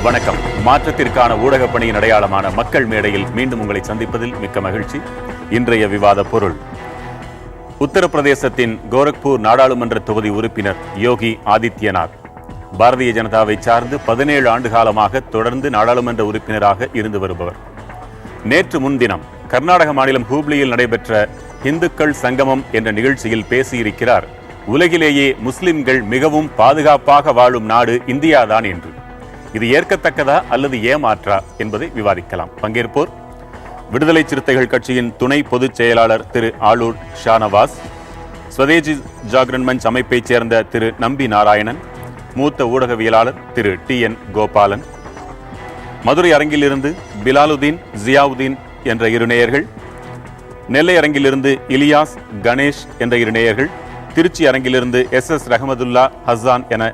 வணக்கம். மாற்றத்திற்கான ஊடகப் பணியின் அடையாளமான மக்கள் மேடையில் மீண்டும் உங்களை சந்திப்பதில் மிக்க மகிழ்ச்சி. இன்றைய விவாத பொருள்: உத்தரப்பிரதேசத்தின் கோரக்பூர் நாடாளுமன்ற தொகுதி உறுப்பினர் யோகி ஆதித்யநாத் பாரதிய ஜனதாவை சார்ந்து 17 ஆண்டு காலமாக தொடர்ந்து நாடாளுமன்ற உறுப்பினராக இருந்து வருபவர். நேற்று முன்தினம் கர்நாடக மாநிலம் ஹூப்ளியில் நடைபெற்ற இந்துக்கள் சங்கமம் என்ற நிகழ்ச்சியில் பேசியிருக்கிறார், உலகிலேயே முஸ்லிம்கள் மிகவும் பாதுகாப்பாக வாழும் நாடு இந்தியாதான் என்று. இது ஏற்கத்தக்கதா அல்லது ஏமாற்றா என்பதை விவாதிக்கலாம். பங்கேற்போர்: விடுதலை சிறுத்தைகள் கட்சியின் துணை பொதுச் செயலாளர் திரு ஆலூர் ஷானவாஸ், ஸ்வதேசி ஜாகரன் மஞ்ச் அமைப்பைச் சேர்ந்த திரு நம்பி நாராயணன், மூத்த ஊடகவியலாளர் திரு TN கோபாலன், மதுரை அரங்கிலிருந்து பிலாலுதீன் ஜியாவுதீன் என்ற இரு நேயர்கள், நெல்லை அரங்கிலிருந்து இலியாஸ் கணேஷ் என்ற இரு நேயர்கள், திருச்சி அரங்கிலிருந்து SS ரஹமதுல்லா ஹசான் என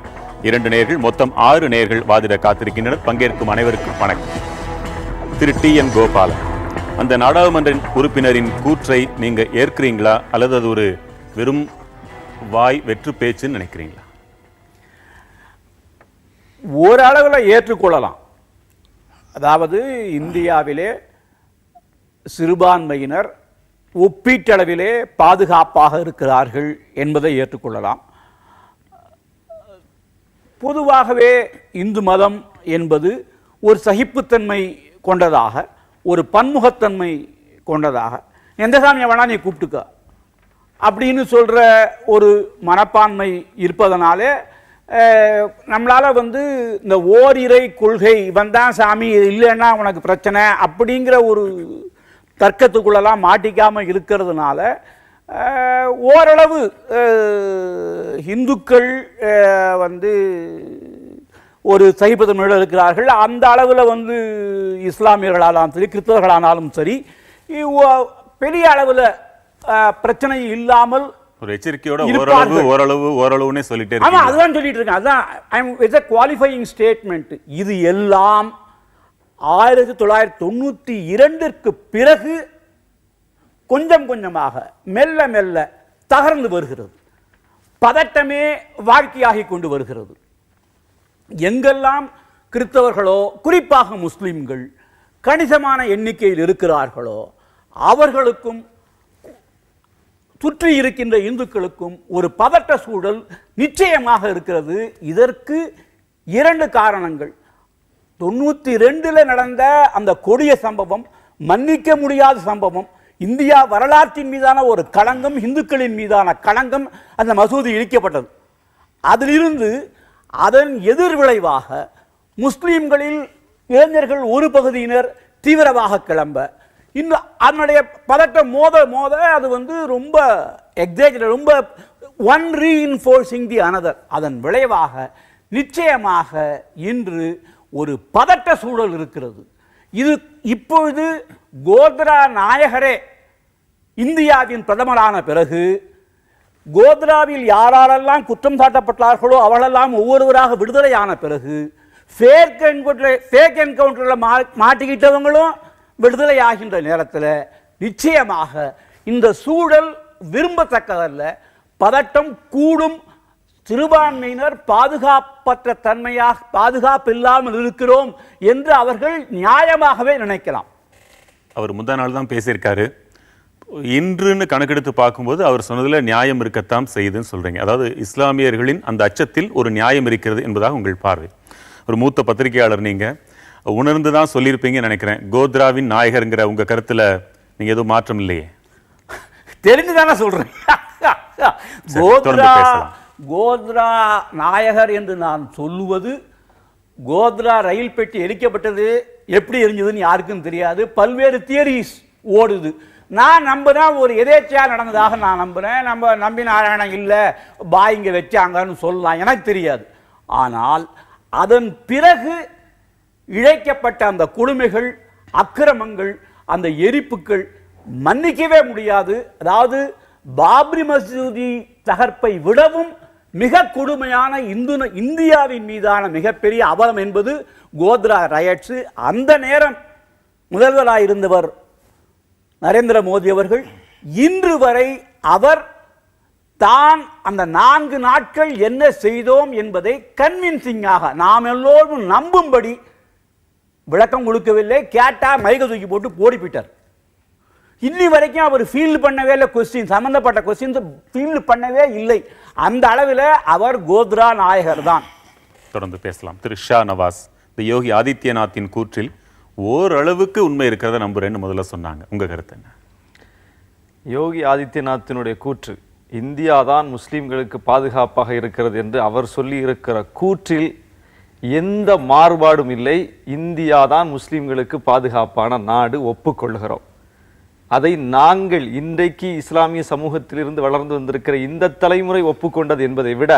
2 நேயர்கள், மொத்தம் 6 நேயர்கள் வாதிட காத்திருக்கின்றனர். பங்கேற்கும் அனைவருக்கும் வணக்கம். திரு TN கோபாலன், அந்த நாடாளுமன்ற உறுப்பினரின் கூற்றை நீங்க ஏற்கிறீங்களா அல்லது அது ஒரு வெறும் வாய் வெற்று பேச்சுன்னு நினைக்கிறீங்களா? ஓரளவில் ஏற்றுக்கொள்ளலாம். அதாவது இந்தியாவிலே சிறுபான்மையினர் ஒப்பீட்டளவிலே பாதுகாப்பாக இருக்கிறார்கள் என்பதை ஏற்றுக்கொள்ளலாம். பொதுவாகவே இந்து மதம் என்பது ஒரு சகிப்புத்தன்மை கொண்டதாக, ஒரு பன்முகத்தன்மை கொண்டதாக, எந்த சாமியை வேணா நீ கூப்பிட்டுக்க அப்படின்னு சொல்கிற ஒரு மனப்பான்மை இருப்பதனாலே நம்மளால் இந்த ஓரிரை கொள்கை வந்தான் சாமி இல்லைன்னா உனக்கு பிரச்சனை அப்படிங்கிற ஒரு தர்க்கத்துக்குள்ளெல்லாம் மாட்டிக்காமல் இருக்கிறதுனால ஓரளவு இந்துக்கள் ஒரு சகிப்புத்தன்மையோடு இருக்கிறார்கள். அந்த அளவில் இஸ்லாமியர்களானாலும் சரி கிறிஸ்தவர்களானாலும் சரி பெரிய அளவில் பிரச்சனை இல்லாமல் ஒரு எச்சரிக்கையோட ஓரளவுன்னு சொல்லிட்டே இருக்காங்க. அதுதான் சொல்லிட்டு இருக்கேன். அதுதான் இட்ஸ் a qualifying statement. இது எல்லாம் 1992ற்கு பிறகு கொஞ்சம் கொஞ்சமாக மெல்ல மெல்ல தகர்ந்து வருகிறது. பதட்டமே வாழ்க்கையாகி கொண்டு வருகிறது. எங்கெல்லாம் கிறிஸ்தவர்களோ குறிப்பாக முஸ்லிம்கள் கணிசமான எண்ணிக்கையில் இருக்கிறார்களோ அவர்களுக்கும் சுற்றி இருக்கின்ற இந்துக்களுக்கும் ஒரு பதட்ட சூழல் நிச்சயமாக இருக்கிறது. இதற்கு 2 காரணங்கள். 92ல் நடந்த அந்த கொடிய சம்பவம் மன்னிக்க முடியாத சம்பவம், இந்தியா வரலாற்றின் மீதான ஒரு களங்கம், இந்துக்களின் மீதான களங்கம். அந்த மசூதி இடிக்கப்பட்டது. அதிலிருந்து அதன் எதிர்விளைவாக முஸ்லீம்களில் இளைஞர்கள் ஒரு பகுதியினர் தீவிரமாக கிளம்ப, இன்னும் அதனுடைய பதட்டம் மோத மோத அது ரொம்ப எக்ஸாஜரேட், ரொம்ப ஒன் ரீஇன்ஃபோர்சிங் தி அனதர். அதன் விளைவாக நிச்சயமாக இன்று ஒரு பதட்ட சூழல் இருக்கிறது. இது இப்பொழுது கோத்ரா நாயகரே இந்தியாவின் பிரதமரான பிறகு கோத்ராவில் யாரெல்லாம் குற்றம் சாட்டப்பட்டார்களோ அவர்களெல்லாம் ஒவ்வொருவராக விடுதலையான பிறகு ஃபேக் என்கவுண்டரில் மாட்டிக்கிட்டவங்களும் விடுதலை ஆகின்ற நேரத்தில் நிச்சயமாக இந்த சூழல் விரும்பத்தக்கதல்ல. பதட்டம் கூடும். சிறுபான்மையினர் பாதுகாப்பற்ற தன்மையாக பாதுகாப்பு இல்லாமல் இருக்கிறோம் என்று அவர்கள் நியாயமாகவே நினைக்கலாம். அவர் முந்தா நாள் தான் பேசியிருக்காரு. இன்றுன்னு கணக்கெடுத்து பார்க்கும்போது அவர் சொன்னதில் நியாயம் இருக்கத்தான் செய்யுதுன்னு சொல்றீங்க. அதாவது இஸ்லாமியர்களின் அந்த அச்சத்தில் ஒரு நியாயம் இருக்கிறது என்பதாக உங்கள் பார்வை. ஒரு மூத்த பத்திரிகையாளர், நீங்க உணர்ந்து தான் சொல்லியிருப்பீங்கன்னு நினைக்கிறேன். கோத்ராவின் நாயகருங்கிற உங்க கருத்துல நீங்க எதுவும் மாற்றம் இல்லையே? தெரிஞ்சுதானே சொல்றேன். கோத்ரா நாயகர் என்று நான் சொல்லுவது, கோத்ரா ரயில் பெட்டி எரிக்கப்பட்டது எப்படி எரிஞ்சதுன்னு யாருக்கும் தெரியாது. பல்வேறு தியரிஸ் ஓடுது. நான் நம்புறேன் ஒரு எதேச்சையா நடந்ததாக நான் நம்புறேன். நம்பி நாராயணன் இல்லை பாய்ங்க வச்சாங்கன்னு சொல்லலாம், எனக்கு தெரியாது. ஆனால் அதன் பிறகு இழைக்கப்பட்ட அந்த கொடுமைகள், அக்கிரமங்கள், அந்த எரிப்புகள் மன்னிக்கவே முடியாது. அதாவது பாப்ரி மசூதி தகர்ப்பை விடவும் மிக கொடுமையான இந்தியாவின் மீதான மிகப்பெரிய அவலம் என்பது கோத்ரா ரயட்ஸ். அந்த நேரம் முதல்வராயிருந்தவர் நரேந்திர மோடி அவர்கள் இன்று வரை அவர் தான் அந்த 4 நாட்கள் என்ன செய்தோம் என்பதை கன்வின்சிங்காக நாம் எல்லோரும் நம்பும்படி விளக்கம் கொடுக்கவில்லை. கேட்டா மைக்க தூக்கி போட்டு போடி போயிட்டார். இன்னி வரைக்கும் அவர் ஃபீல்டு பண்ணவே இல்லை. கொஸ்டின் சம்பந்தப்பட்ட கொஸ்டின்ஸ் ஃபீல்டு பண்ணவே இல்லை. அந்த அளவில் அவர் கோத்ரா நாயகர் தான். தொடர்ந்து பேசலாம். திரு ஷா நவாஸ், இந்த யோகி ஆதித்யநாத்தின் கூற்றில் ஓரளவுக்கு உண்மை இருக்கிறத நம்புறேன்னு முதல்ல சொன்னாங்க. உங்க கருத்து என்ன? யோகி ஆதித்யநாத்தினுடைய கூற்று இந்தியா தான் முஸ்லிம்களுக்கு பாதுகாப்பாக இருக்கிறது என்று அவர் சொல்லி இருக்கிற கூற்றில் எந்த மாறுபாடும் இல்லை. இந்தியா தான் முஸ்லிம்களுக்கு பாதுகாப்பான நாடு, ஒப்புக்கொள்கிறோம். அதை நாங்கள் இன்றைக்கு இஸ்லாமிய சமூகத்திலிருந்து வளர்ந்து வந்திருக்கிற இந்த தலைமுறை ஒப்புக்கொண்டது என்பதை விட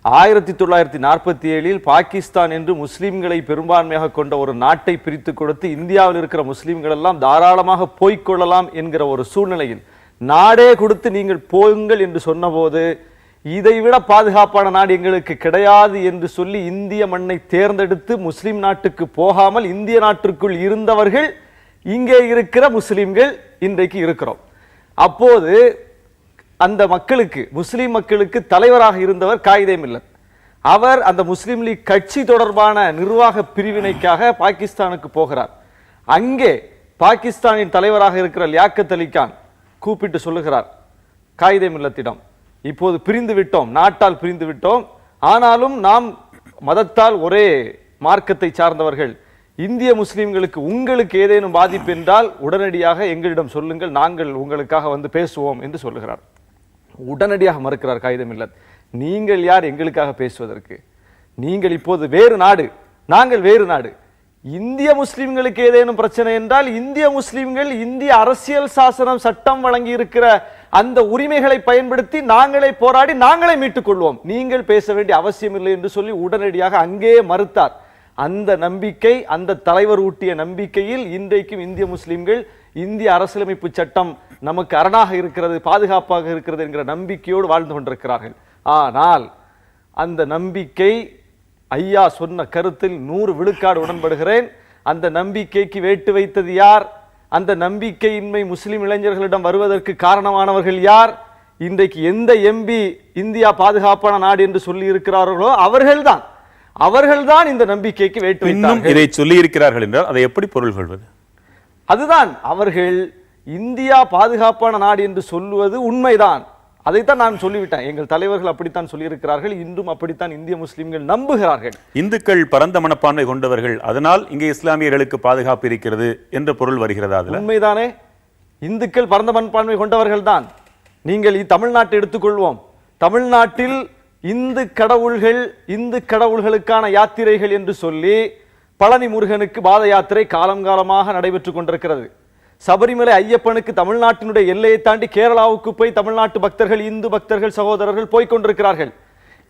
1947 பாகிஸ்தான் என்று முஸ்லிம்களை பெரும்பான்மையாக கொண்ட ஒரு நாட்டை பிரித்து கொடுத்து இந்தியாவில் இருக்கிற முஸ்லிம்கள் எல்லாம் தாராளமாக போய்கொள்ளலாம் என்கிற ஒரு சூழ்நிலையில் நாடே கொடுத்து நீங்கள் போயுங்கள் என்று சொன்னபோது இதைவிட பாதுகாப்பான நாடு எங்களுக்கு கிடையாது என்று சொல்லி இந்திய மண்ணை தேர்ந்தெடுத்து முஸ்லிம் நாட்டுக்கு போகாமல் இந்திய நாட்டிற்குள் இருந்தவர்கள் இங்கே இருக்கிற முஸ்லிம்கள் இன்றைக்கு இருக்கிறோம். அப்போது அந்த மக்களுக்கு, முஸ்லிம் மக்களுக்கு தலைவராக இருந்தவர் காயிதே மில்லத். அவர் அந்த முஸ்லிம் லீக் கட்சி தொடர்பான நிர்வாக பிரிவினைக்காக பாகிஸ்தானுக்கு போகிறார். அங்கே பாகிஸ்தானின் தலைவராக இருக்கிற லியாக்கத் அலி கான் கூப்பிட்டு சொல்லுகிறார் காயிதே மில்லத்திடம், இப்போது பிரிந்து விட்டோம், நாட்டால் பிரிந்து விட்டோம், ஆனாலும் நாம் மதத்தால் ஒரே மார்க்கத்தை சார்ந்தவர்கள். இந்திய முஸ்லிம்களுக்கு உங்களுக்கு ஏதேனும் பாதிப்பு என்றால் உடனடியாக எங்களிடம் சொல்லுங்கள், நாங்கள் உங்களுக்காக வந்து பேசுவோம் என்று சொல்லுகிறார். உடனடியாக மறுக்கிறார் காயிதே மில்லத். நீங்கள் யார் எங்களுக்காக பேசுவதற்கு? நீங்கள் இப்போது வேறு நாடு, நாங்கள் வேறு நாடு. இந்திய முஸ்லிம்களுக்கு ஏதேனும் பிரச்சனை என்றால் இந்திய முஸ்லிம்கள் இந்திய அரசியல் சாசனம் சட்டம் வழங்கி இருக்கிற அந்த உரிமைகளை பயன்படுத்தி நாங்களே போராடி நாங்களே மீட்டுக் கொள்வோம், நீங்கள் பேச வேண்டிய அவசியம் இல்லை என்று சொல்லி உடனடியாக அங்கேயே மறுத்தார். அந்த நம்பிக்கை, அந்த தலைவர் ஊட்டிய நம்பிக்கையில் இன்றைக்கும் இந்திய முஸ்லிம்கள் இந்திய அரசியலமைப்பு சட்டம் நமக்கு அரணாக இருக்கிறது, பாதுகாப்பாக இருக்கிறது என்கிற நம்பிக்கையோடு வாழ்ந்து கொண்டிருக்கிறார்கள். ஆனால் அந்த நம்பிக்கை, ஐயா சொன்ன கருத்தில் 100 விழுக்காடு உடன்படுகிறேன். அந்த நம்பிக்கைக்கு வேட்டு வைத்தது யார்? அந்த நம்பிக்கையின்மை முஸ்லிம் இளைஞர்களிடம் வருவதற்கு காரணமானவர்கள் யார்? இன்றைக்கு எந்த எம்பி இந்தியா பாதுகாப்பான நாடு என்று சொல்லி இருக்கிறார்களோ அவர்கள்தான் இந்த நம்பிக்கைக்கு வேட்டு வைத்தார்கள். இதை சொல்லி இருக்கிறார்கள் என்றால் அதை எப்படி பொருள் கொள்வது? அதுதான், அவர்கள் இந்தியா பாதுகாப்பான நாடு என்று சொல்லுவது உண்மைதான். அதைத்தான் நான் சொல்லிவிட்டேன். எங்கள் தலைவர்கள் அப்படித்தான் சொல்லியிருக்கிறார்கள். இன்றும் அப்படித்தான் இந்திய முஸ்லிம்கள் நம்புகிறார்கள். இந்துக்கள் பரந்த மனப்பான்மை கொண்டவர்கள், அதனால் இங்கே இஸ்லாமியர்களுக்கு பாதுகாப்பு இருக்கிறது என்ற பொருள் வருகிறதா? உண்மைதானே? இந்துக்கள் பரந்த மனப்பான்மை கொண்டவர்கள் தான். நீங்கள் தமிழ்நாட்டை எடுத்துக்கொள்வோம். தமிழ்நாட்டில் இந்து கடவுள்களுக்கான யாத்திரைகள் என்று சொல்லி பழனி முருகனுக்கு பாத யாத்திரை காலம் காலமாக நடைபெற்றுக் கொண்டிருக்கிறது. சபரிமலை ஐயப்பனுக்கு தமிழ்நாட்டினுடைய எல்லையை தாண்டி கேரளாவுக்கு போய் தமிழ்நாட்டு பக்தர்கள், இந்து பக்தர்கள், சகோதரர்கள் போய்கொண்டிருக்கிறார்கள்.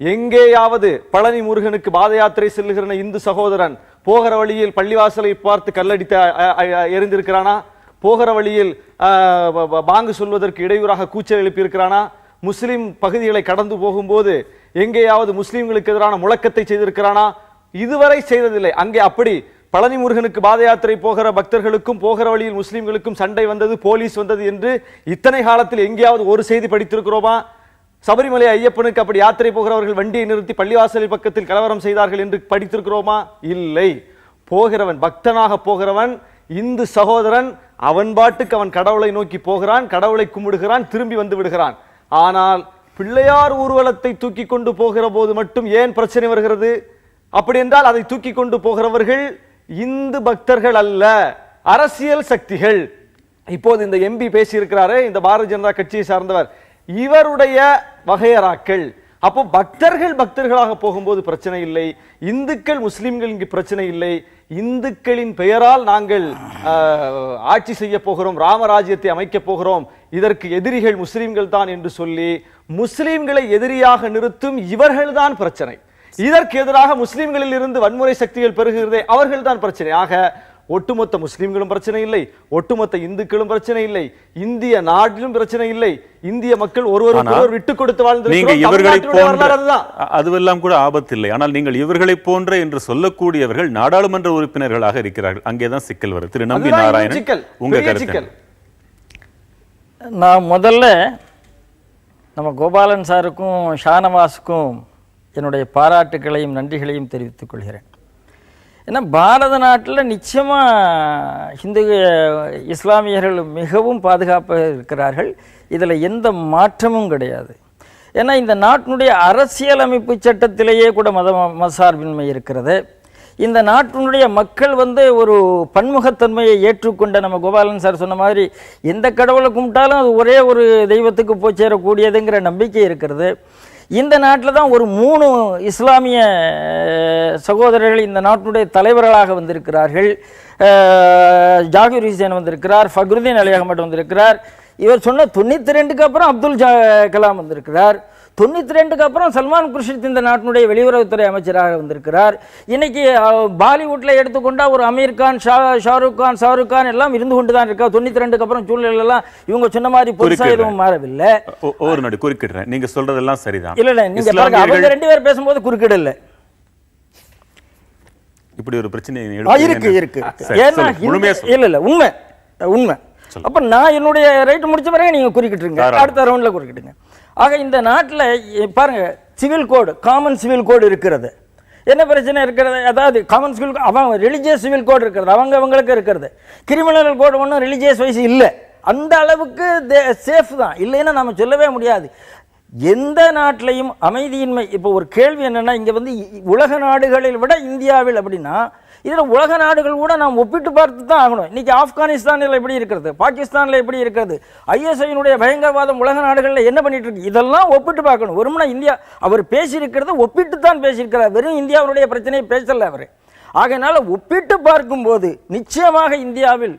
எங்கேயாவது பழனி முருகனுக்கு பாத யாத்திரை செல்லுகிற இந்து சகோதரன் போகிற வழியில் பள்ளிவாசலை பார்த்து கல்லடித்து எரிந்திருக்கிறானா? போகிற வழியில் பாங்கு சொல்வதற்கு இடையூறாக கூச்சல் எழுப்பி இருக்கிறானா? முஸ்லிம் பகுதிகளை கடந்து போகும்போது எங்கேயாவது முஸ்லிம்களுக்கு எதிரான முழக்கத்தை செய்திருக்கிறானா? இதுவரை செய்ததில்லை. அங்கே அப்படி பழனி முருகனுக்கு பாத யாத்திரை போகிற பக்தர்களுக்கும் போகிற வழியில் முஸ்லிம்களுக்கும் சண்டை வந்தது, போலீஸ் வந்தது என்று இத்தனை காலத்தில் எங்கேயாவது ஒரு செய்தி படித்திருக்கிறோமா? சபரிமலை ஐயப்பனுக்கு அப்படி யாத்திரை போகிறவர்கள் வண்டியை நிறுத்தி பள்ளிவாசலில் பக்கத்தில் கலவரம் செய்தார்கள் என்று படித்திருக்கிறோமா? இல்லை. போகிறவன், பக்தனாக போகிறவன், இந்து சகோதரன், அவன் பாட்டுக்கு அவன் கடவுளை நோக்கி போகிறான், கடவுளை கும்பிடுகிறான், திரும்பி வந்து விடுகிறான். ஆனால் பிள்ளையார் ஊர்வலத்தை தூக்கி கொண்டு போகிற போது மட்டும் ஏன் பிரச்சனை வருகிறது? அப்படி என்றால் அதை தூக்கி கொண்டு போகிறவர்கள் இந்து பக்தர்கள் அல்ல, அரசியல் சக்திகள். இப்போது இந்த எம்பி பேசியிருக்கிறாரே, இந்த பாரதிய ஜனதா கட்சியை சார்ந்தவர், இவருடைய வகையறாக்கள். அப்போ பக்தர்களாக போகும்போது பிரச்சனை இல்லை, இந்துக்கள் முஸ்லிம்கள் இங்கு பிரச்சனை இல்லை. இந்துக்களின் பெயரால் நாங்கள் ஆட்சி செய்ய போகிறோம், ராமராஜ்யத்தை அமைக்க போகிறோம், இதற்கு எதிரிகள் முஸ்லிம்கள் தான் என்று சொல்லி முஸ்லிம்களை எதிரியாக நிறுத்தும் இவர்கள்தான் பிரச்சனை. இதற்கு எதிராக முஸ்லிம்களில் இருந்து வன்முறை சக்திகள் பெருகிறதே, அவர்கள் தான் பிரச்சனை. ஆக ஒட்டுமொத்த முஸ்லிம்களும் பிரச்சனை இல்லை, ஒட்டுமொத்த இந்துக்களும் பிரச்சனை இல்லை, இந்திய நாட்டிலும் பிரச்சனை இல்லை. இந்திய மக்கள் ஒருவர் விட்டு கொடுத்து வாழ்ந்து அதுவெல்லாம் கூட ஆபத்து இல்லை. ஆனால் நீங்கள் இவர்களை போன்ற என்று சொல்லக்கூடியவர்கள் நாடாளுமன்ற உறுப்பினர்களாக இருக்கிறார்கள். அங்கேதான் சிக்கல் வருது. திரு நம்பி நாராயணன், உங்க கருத்து? நான் முதல்ல நம்ம கோபாலன் சாருக்கும் ஷானவாஸுக்கும் என்னுடைய பாராட்டுகளையும் நன்றிகளையும் தெரிவித்துக் கொள்கிறேன். ஏன்னா பாரத நாட்டில் நிச்சயமாக இந்து இஸ்லாமியர்கள் மிகவும் பாதுகாப்பாக இருக்கிறார்கள். இதில் எந்த மாற்றமும் கிடையாது. ஏன்னா இந்த நாட்டினுடைய அரசியலமைப்பு சட்டத்திலேயே கூட மதசார்பின்மை இருக்கிறது. இந்த நாட்டினுடைய மக்கள் ஒரு பன்முகத்தன்மையை ஏற்றுக்கொண்ட, நம்ம கோபாலன் சார் சொன்ன மாதிரி எந்த கடவுளை கும்பிட்டாலும் அது ஒரே ஒரு தெய்வத்துக்கு போய் சேரக்கூடியதுங்கிற நம்பிக்கை இருக்கிறது. இந்த நாட்டில் தான் ஒரு 3 இஸ்லாமிய சகோதரர்கள் இந்த நாட்டினுடைய தலைவர்களாக வந்திருக்கிறார்கள். ஜாகிர் ஹுசேன் வந்திருக்கிறார், ஃபக்ருதீன் அலி அகமட் வந்திருக்கிறார். இவர் சொன்ன 92க்கு அப்புறம் அப்துல் கலாம் வந்திருக்கிறார். 92க்கு அப்புறம் சல்மான் குர்ஷித் இந்த நாட்டினுடைய வெளியுறவுத்துறை அமைச்சராக வந்திருக்கிறார். இன்னைக்கு பாலிவுட்டில் எடுத்துக்கொண்டா ஒரு அமீர் கான், ஷாருக் கான் எல்லாம் இருந்து கொண்டு தான் இருக்கா. 92க்கு அப்புறம் சூழ்நிலையெல்லாம் இவங்க சொன்ன மாதிரி புதுசாக எதுவும் மாறவில்லை. ஒரு நடி குறுக்கிடுறேன், நீங்க சொல்றதெல்லாம் சரிதான். இல்ல நீங்க பாருங்க, அவங்க 2 பேர் பேசும்போது குறுக்கிட இல்ல. இப்படி ஒரு பிரச்சனை இருக்கு. ஏன்னா இல்ல உண்மை. அப்ப நான் என்னுடைய ரைட் முடிச்ச பிறகு நீங்க குறுக்கிட்டுருங்க, அடுத்த ரவுண்ட்ல குறுக்கிட்டுங்க. ஆக இந்த நாட்டில் பாருங்க, சிவில் கோடு, காமன் சிவில் கோடு இருக்கிறது. என்ன பிரச்சனை இருக்கிறது? அதாவது காமன் சிவில், அவங்க ரிலிஜியஸ் சிவில் கோடு இருக்கிறது, அவங்களுக்கு இருக்கிறது. கிரிமினல் கோடு ஒன்றும் ரிலிஜியஸ் வைஸ் இல்லை. அந்த அளவுக்கு சேஃப் தான், இல்லைன்னா நம்ம சொல்லவே முடியாது. எந்த நாட்டிலையும் அமைதியின்மை. இப்போ ஒரு கேள்வி என்னன்னா, இங்கே உலக நாடுகளில் விட இந்தியாவில் அப்படின்னா, இதில் உலக நாடுகள் கூட நாம் ஒப்பிட்டு பார்த்து தான் ஆகணும். இன்னைக்கு ஆப்கானிஸ்தானில் எப்படி இருக்கிறது, பாகிஸ்தானில் எப்படி இருக்கிறது, ஐஎஸ்ஐனுடைய பயங்கரவாதம் உலக நாடுகளில் என்ன பண்ணிட்டு இருக்கு, இதெல்லாம் ஒப்பிட்டு பார்க்கணும். ஒருமுறை இந்தியா அவர் பேசியிருக்கிறது ஒப்பிட்டு தான் பேசியிருக்கிறார், வெறும் இந்தியாவுடைய பிரச்சனையை பேசல அவர். ஆகையினால ஒப்பிட்டு பார்க்கும்போது நிச்சயமாக இந்தியாவில்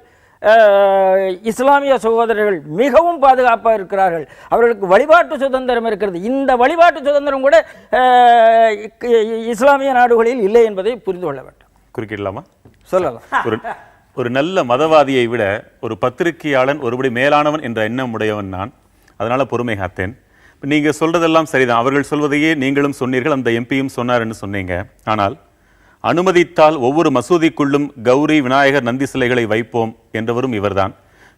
இஸ்லாமிய சகோதரர்கள் மிகவும் பாதுகாப்பாக இருக்கிறார்கள். அவர்களுக்கு வழிபாட்டு சுதந்திரம் இருக்கிறது. இந்த வழிபாட்டு சுதந்திரம் கூட இஸ்லாமிய நாடுகளில் இல்லை என்பதை புரிந்து கொள்ள வேண்டும். குறுக்கிடலாமா? சொல்லலாம். ஒரு நல்ல மதவாதியை விட ஒரு பத்திரிகையாளன் ஒருபடி மேலானவன் என்ற எண்ணம் உடையவன் நான். அதனால பொறுமை காத்தேன். நீங்க சொல்றதெல்லாம் சரிதான். அவர்கள் சொல்வதையே நீங்களும் சொன்னீர்கள், அந்த எம்பியும் சொன்னார் என்று சொன்னீங்க. ஆனால் அனுமதித்தால் ஒவ்வொரு மசூதிக்குள்ளும் கௌரி, விநாயகர், நந்தி சிலைகளை வைப்போம் என்றவரும் இவர்தான்.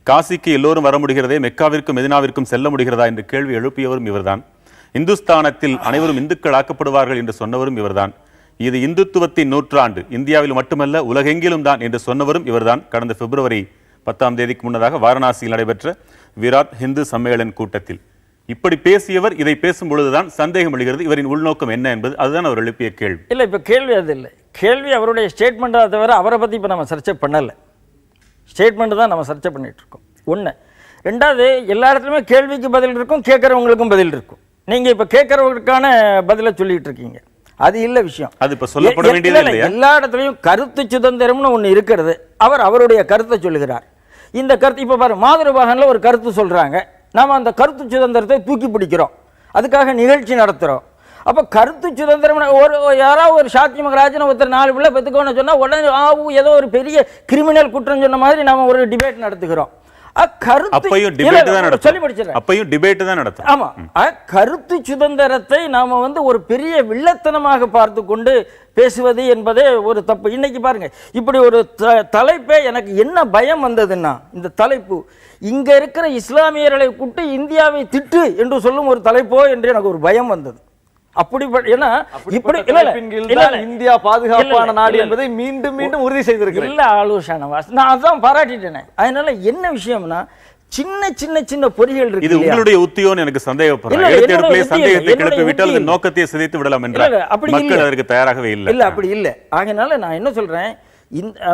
காசிக்கு எல்லோரும் வர முடிகிறதே, மெக்காவிற்கும் மெதினாவிற்கும் செல்ல முடிகிறதா என்று கேள்வி எழுப்பியவரும் இவர்தான். இந்துஸ்தானத்தில் அனைவரும் இந்துக்கள் ஆக்கப்படுவார்கள் என்று சொன்னவரும் இவர்தான். இது இந்துத்துவத்தின் நூற்றாண்டு, இந்தியாவில் மட்டுமல்ல உலகெங்கிலும் தான் என்று சொன்னவரும் இவர்தான். கடந்த பிப்ரவரி 10ஆம் தேதிக்கு முன்னதாக வாரணாசியில் நடைபெற்ற விராட் ஹிந்து சம்மேளன் கூட்டத்தில் இப்படி பேசியவர் இதை பேசும் பொழுதுதான் சந்தேகம் எழுகிறது, இவரின் உள்நோக்கம் என்ன என்பது. அதுதான் அவர் எழுப்பிய கேள்வி. இல்லை, இப்போ கேள்வி அது இல்லை. கேள்வி அவருடைய ஸ்டேட்மெண்ட்டாக தவிர அவரை பற்றி இப்போ நம்ம சர்ச்சை பண்ணலை. ஸ்டேட்மெண்ட் தான் நம்ம சர்ச்சை பண்ணிட்டு இருக்கோம். ஒன்று. ரெண்டாவது, எல்லா இடத்துலையுமே கேள்விக்கு பதில் இருக்கும், கேட்குறவங்களுக்கும் பதில் இருக்கும். நீங்கள் இப்போ கேட்குறவங்களுக்கான பதிலை சொல்லிட்டு இருக்கீங்க, அது இல்ல விஷயம். அது இப்ப சொல்லப்பட வேண்டியது இல்லையா? எல்லா இடத்துலையும் கருத்து சுதந்திரம்னு ஒன்று இருக்கிறது. அவர் அவருடைய கருத்தை சொல்லுகிறார். இந்த கருத்து இப்போ பாருங்க, மாதுருபாகன்ல ஒரு கருத்து சொல்றாங்க, நாம அந்த கருத்து சுதந்திரத்தை தூக்கி பிடிக்கிறோம், அதுக்காக நிகழ்ச்சி நடத்துறோம். அப்ப கருத்து சுதந்திரம், ஒரு யாராவது ஒரு சாட்சி மகராஜன் ஒருத்தர் 4 பிள்ளை பெற்றுக்கோன்னு சொன்னா உடனே ஏதோ ஒரு பெரிய கிரிமினல் குற்றம் சொன்ன மாதிரி நாம ஒரு டிபேட் நடத்துகிறோம். கருத்து சுதந்திரத்தை நாம ஒரு பெரிய வில்லத்தனமாக பார்த்து கொண்டு பேசுவது என்பதே ஒரு தப்பு. இன்னைக்கு பாருங்க, இப்படி ஒரு தலைப்பே எனக்கு என்ன பயம் வந்ததுன்னா, இந்த தலைப்பு இங்க இருக்கிற இஸ்லாமியர்களை கூட்டு இந்தியாவை திட்டு என்று சொல்லும் ஒரு தலைப்போ என்று எனக்கு ஒரு பயம் வந்தது. அப்படி இந்தியா பாதுகாப்பான நாடு என்பதை மீண்டும் மீண்டும் உறுதி செய்திருக்கிறேன். இல்ல ஆலோசனை நான் அதான் பாராட்டிட்டேன். அதனால என்ன விஷயம்னா, சின்ன சின்ன சின்ன பொறிகள் இருக்கு. இது உங்களுடைய உத்தியோன்னு எனக்கு சந்தேகப்படுறேன். சந்தேகத்தை கிளப்பி விட்டால் இந்த நோக்கத்தை சிதைத்து விடலாம் என்றால் மக்கள் அதற்கு தயாராகவே இல்லை. இல்ல அப்படி இல்லை. ஆகையினால நான் என்ன சொல்றேன்,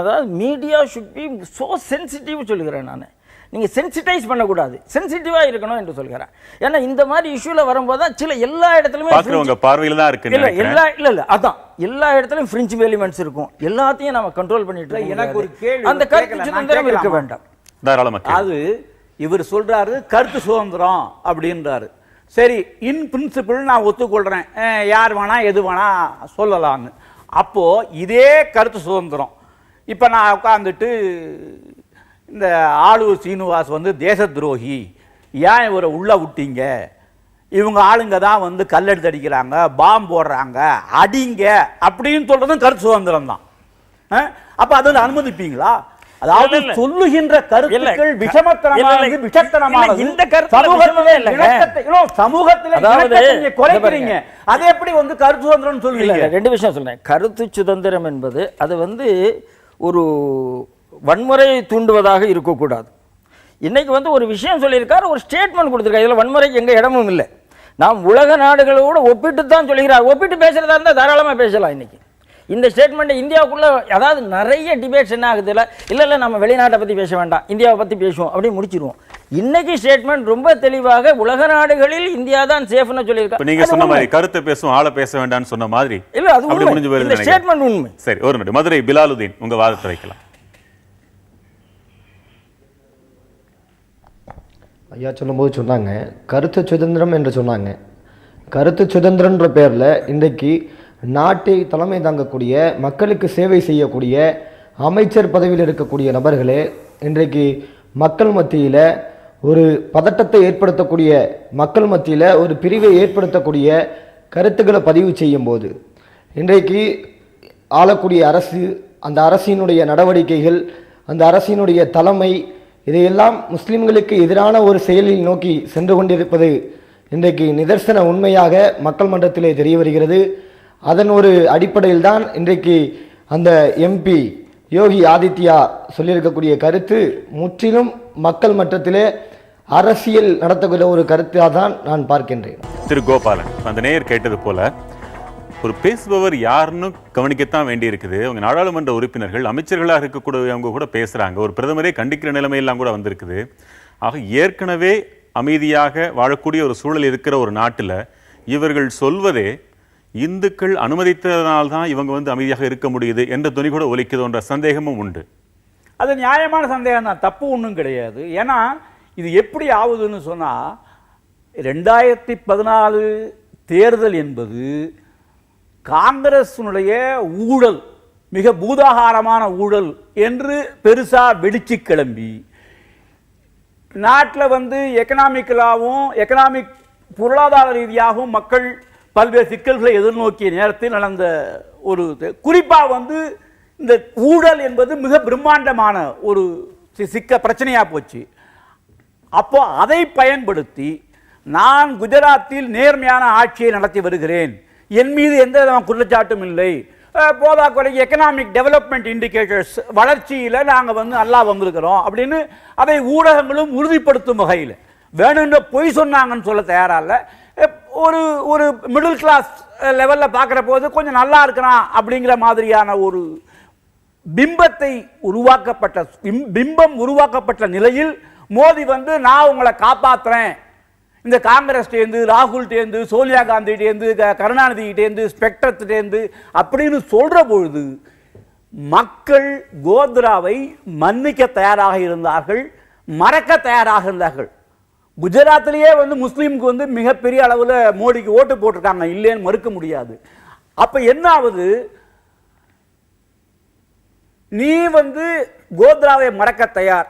அதாவது media should be so sensitive சொல்லுகிறேன் நான். நீங்க சென்சிட்டைஸ் பண்ணக்கூடாது, சென்சிட்டிவா இருக்கணும் என்று சொல்கிறேன். ஏன்னா இந்த மாதிரி இஷ்யூல வரும்போது தான் சில எல்லா இடத்துலயுமே பாக்குறவங்க பார்வையில தான் இருக்கு. இல்ல அதான் எல்லா இடத்துலயும் ஃப்ரிஞ்ச் எலிமெண்ட்ஸ் இருக்கும். எல்லாத்தையும் நாம கண்ட்ரோல் பண்ணிட்டு இருக்கோம். எனக்கு ஒரு கேள்வி, அந்த கருத்து சுதந்திரம் இருக்க வேண்டாம். தாராளமா. அது இவர் சொல்றாரு கருத்து சுதந்திரம் அப்படின்றாரு. சரி, இன் பிரின்சிபிள் நான் ஒத்துக்கொள்றேன், யார் வேணா எது வேணா சொல்லலாம்னு. அப்போ இதே கருத்து சுதந்திரம் இப்ப நான் உட்காந்துட்டு இந்த ஆளூர் சீனிவாஸ் தேச துரோகி, ஏன் இவரை உள்ள விட்டீங்க, இவங்க ஆளுங்க தான் கல்லெடுத்து அடிக்கிறாங்க, பாம்பு போடுறாங்க, அடிங்க அப்படின்னு சொல்றதும் கருத்து சுதந்திரம் தான். அப்ப அதில் அனுமதிப்பீங்களா? அதாவது சொல்லுகின்ற கருத்துக்கள் விஷமத்தனமானது, விஷத்தனமானது. இந்த கருத்து சமூகத்திலே குறைக்கிறீங்க. அதை எப்படி கருத்து சுதந்திரம் சொல்லுவீங்க? ரெண்டு விஷயம் சொல்றேன். கருத்து சுதந்திரம் என்பது அது ஒரு வன்முறையை தூண்டுவதாக இருக்கக்கூடாது. இன்னைக்கு ஒரு விஷயம் சொல்லியிருக்காரு, ஒரு ஸ்டேட்மெண்ட் கொடுத்திருக்காரு. இதுல வன்முறைக்கு எங்க இடமும் இல்லை. நாம் உலக நாடுகளோடு ஒப்பிட்டு தான் சொல்கிறார். ஒப்பிட்டு பேசுறதா இருந்தால் தாராளமா பேசலாம். இன்னைக்கு இந்த ஸ்டேட்மெண்ட் இந்தியாவுக்குள்ள அதாவது நிறைய டிபேட்ஸ் என்ன ஆகுது, இல்ல நம்ம வெளிநாட்டை பத்தி பேச வேண்டாம், இந்தியாவை பத்தி பேசுவோம் அப்படி முடிச்சிருவோம். இன்னைக்கு ஸ்டேட்மெண்ட் ரொம்ப தெளிவாக உலக நாடுகளில் இந்தியா தான் சேஃப்னு சொல்லியிருக்காங்க. நீங்க சொன்ன மாதிரி கருத்து பேசும் ஆளை பேச வேண்டாம்னு சொன்ன மாதிரி இல்ல, அது அப்படி முடிஞ்சு போயிருது. இந்த ஸ்டேட்மெண்ட் உண்மை. சரி, ஒரு நிமிடம். மதுரை பிலாலுதீன், உங்க வாதத்தை வைக்கலாம். ஐயா சொல்லும்போது சொன்னாங்க கருத்து சுதந்திரம் என்று சொன்னாங்க. கருத்து சுதந்திரன்ற பேரில் இன்றைக்கு நாட்டை தலைமை தாங்கக்கூடிய, மக்களுக்கு சேவை செய்யக்கூடிய அமைச்சர் பதவியில் இருக்கக்கூடிய நபர்களே இன்றைக்கு மக்கள் மத்தியில் ஒரு பதட்டத்தை ஏற்படுத்தக்கூடிய, மக்கள் மத்தியில் ஒரு பிரிவை ஏற்படுத்தக்கூடிய கருத்துக்களை பதிவு செய்யும் போது இன்றைக்கு ஆளக்கூடிய அரசு, அந்த அரசினுடைய நடவடிக்கைகள், அந்த அரசினுடைய தலைமை, இதையெல்லாம் முஸ்லிம்களுக்கு எதிரான ஒரு செயலில் நோக்கி சென்று கொண்டிருப்பது இன்றைக்கு நிதர்சன உண்மையாக மக்கள் மன்றத்திலே தெரிய வருகிறது. அதன் ஒரு அடிப்படையில் தான் இன்றைக்கு அந்த எம்பி யோகி ஆதித்யா சொல்லியிருக்கக்கூடிய கருத்து முற்றிலும் மக்கள் மன்றத்திலே அரசியல் நடத்தக்கூடிய ஒரு கருத்தாக தான் நான் பார்க்கின்றேன். திரு கோபாலன், அந்த நேயர் கேட்டது போல ஒரு பேசுபவர் யாருன்னு கவனிக்கத்தான் வேண்டி இருக்குது. அவங்க நாடாளுமன்ற உறுப்பினர்கள், அமைச்சர்களாக இருக்கக்கூடியவங்க கூட பேசுறாங்க. ஒரு பிரதமரே கண்டிக்கிற நிலைமையெல்லாம் கூட வந்திருக்குது. ஆக ஏற்கனவே அமைதியாக வாழக்கூடிய ஒரு சூழல் இருக்கிற ஒரு நாட்டில் இவர்கள் சொல்வதே இந்துக்கள் அனுமதித்ததனால்தான் இவங்க அமைதியாக இருக்க முடியுது என்ற துணி கூட ஒலிக்குதுன்ற சந்தேகமும் உண்டு. அது நியாயமான சந்தேகம் தான், தப்பு ஒன்றும் கிடையாது. ஏன்னா இது எப்படி ஆகுதுன்னு சொன்னா, 2014 தேர்தல் என்பது காங்கிரஸினுடைய ஊழல், மிக பூதாகாரமான ஊழல் என்று பெருசா வெடிச்சு கிளம்பி நாட்டில் எக்கனாமிக் பொருளாதார ரீதியாகவும் மக்கள் பல்வேறு சிக்கல்களை எதிர்நோக்கிய நேரத்தில் நடந்த ஒரு குறிப்பாக இந்த ஊழல் என்பது மிக பிரம்மாண்டமான ஒரு பிரச்சனையா போச்சு. அப்போ அதை பயன்படுத்தி நான் குஜராத்தில் நேர்மையான ஆட்சியை நடத்தி வருகிறேன், என் மீது எந்த விதமான குற்றச்சாட்டும் இல்லை, போதாக்குறைக்கு எக்கனாமிக் டெவலப்மெண்ட் இண்டிகேட்டர்ஸ், வளர்ச்சியில் நாங்கள் நல்லா வந்திருக்கிறோம் அப்படின்னு அதை ஊடகங்களும் உறுதிப்படுத்தும் வகையில் வேணுன்ற பொய் சொன்னாங்கன்னு சொல்ல தயாரா இல்லை. ஒரு ஒரு மிடில் கிளாஸ் லெவலில் பார்க்குற போது கொஞ்சம் நல்லா இருக்கிறான் அப்படிங்கிற மாதிரியான ஒரு பிம்பம் உருவாக்கப்பட்ட நிலையில் மோடி நான் உங்களை காப்பாற்றுறேன், இந்த காங்கிரஸ்டேந்து, ராகுல்டேந்து, சோனியா காந்திகிட்டேந்து, கருணாநிதிகிட்டேந்து, ஸ்பெக்ட்ரத்துட்டேந்து அப்படின்னு சொல்ற பொழுது மக்கள் கோத்ராவை மன்னிக்க தயாராக இருந்தார்கள், மறக்க தயாராக இருந்தார்கள். குஜராத்திலேயே முஸ்லீமுக்கு மிகப்பெரிய அளவில் மோடிக்கு ஓட்டு போட்டிருக்காங்க, இல்லைன்னு மறுக்க முடியாது. அப்ப என்ன ஆகுது, நீ கோத்ராவை மறக்க தயார்,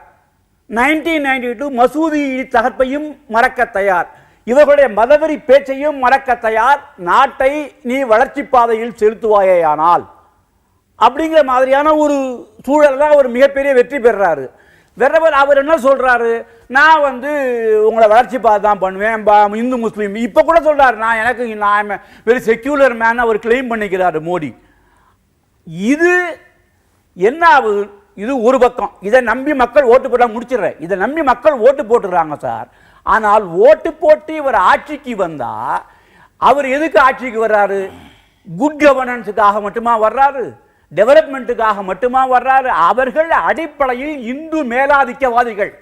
1992 மசூதி தகர்ப்பையும் மறக்க தயார், இவர்களுடைய மதவெறி பேச்சையும் மறக்க தயார், நாட்டை நீ வளர்ச்சி பாதையில் செலுத்துவாயேயானால் அப்படிங்கிற மாதிரியான ஒரு சூழல் தான் ஒரு மிகப்பெரிய வெற்றி பெறாரு. அவர் என்ன சொல்றாரு, நான் உங்களை வளர்ச்சி பாதை தான் பண்ணுவேன், இந்து முஸ்லீம் இப்ப கூட சொல்றாரு, நான் வெரி செக்யூலர் மேன் அவர் கிளைம் பண்ணிக்கிறாரு மோடி. இது என்ன ஆகுது, இது ஒரு பக்கம். இதை நம்பி மக்கள் ஓட்டு போட முடிச்சிடுறேன், இதை நம்பி மக்கள் ஓட்டு போட்டுறாங்க சார். ஆனால் ஓட்டு போட்டு இவர் ஆட்சிக்கு வந்தா அவர் எதுக்கு ஆட்சிக்கு வர்றாரு, குட் கவர்னன்ஸுக்காக மட்டுமா வர்றாரு, டெவலப்மெண்ட்டுக்காக மட்டுமா வர்றாரு? அவர்கள் அடிப்படையில் இந்து மேலாதிக்கவாதிகள்.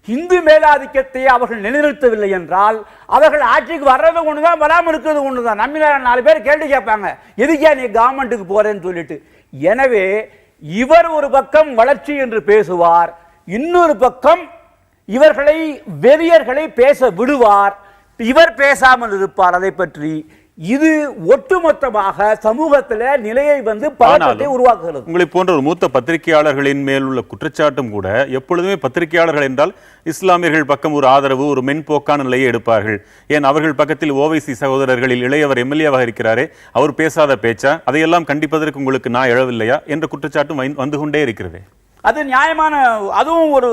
இந்து மேலாதிக்கத்தை அவர்கள் நிலைநிறுத்தவில்லை என்றால் அவர்கள் ஆட்சிக்கு வர்றது ஒண்ணுதான், வராமல் இருக்கிறது ஒண்ணுதான். நம்ம 4 பேர் கேள்வி கேட்பாங்க, எதுக்கே நீ கவர்மெண்ட்டுக்கு போறேன்னு சொல்லிட்டு. எனவே இவர் ஒரு பக்கம் வளர்ச்சி என்று பேசுவார், இன்னொரு பக்கம் இவர்களை வெறியர்களை பேச விடுவார், இவர் பேசாமல் இருப்பார் அதை பற்றி. இது ஒட்டுமொத்தமாக சமூகத்தில் நிலையை பதட்டத்தை உருவாக்குகிறது. உங்களை போன்ற ஒரு மூத்த பத்திரிகையாளர்களின் மேல் உள்ள குற்றச்சாட்டும் கூட, எப்பொழுதுமே பத்திரிகையாளர்கள் என்றால் இஸ்லாமியர்கள் பக்கம் ஒரு ஆதரவு, ஒரு மென்போக்கான நிலையை எடுப்பார்கள். ஏன் அவர்கள் பக்கத்தில் ஓவைசி சகோதரர்களில் இளையவர் எம்எல்ஏவாக இருக்கிறாரே, அவர் பேசாத பேச்சா, அதையெல்லாம் கண்டிப்பதற்கு உங்களுக்கு நான் எழவில்லையா என்ற குற்றச்சாட்டும் வந்து கொண்டே இருக்கிறது. அது நியாயமான, அதுவும் ஒரு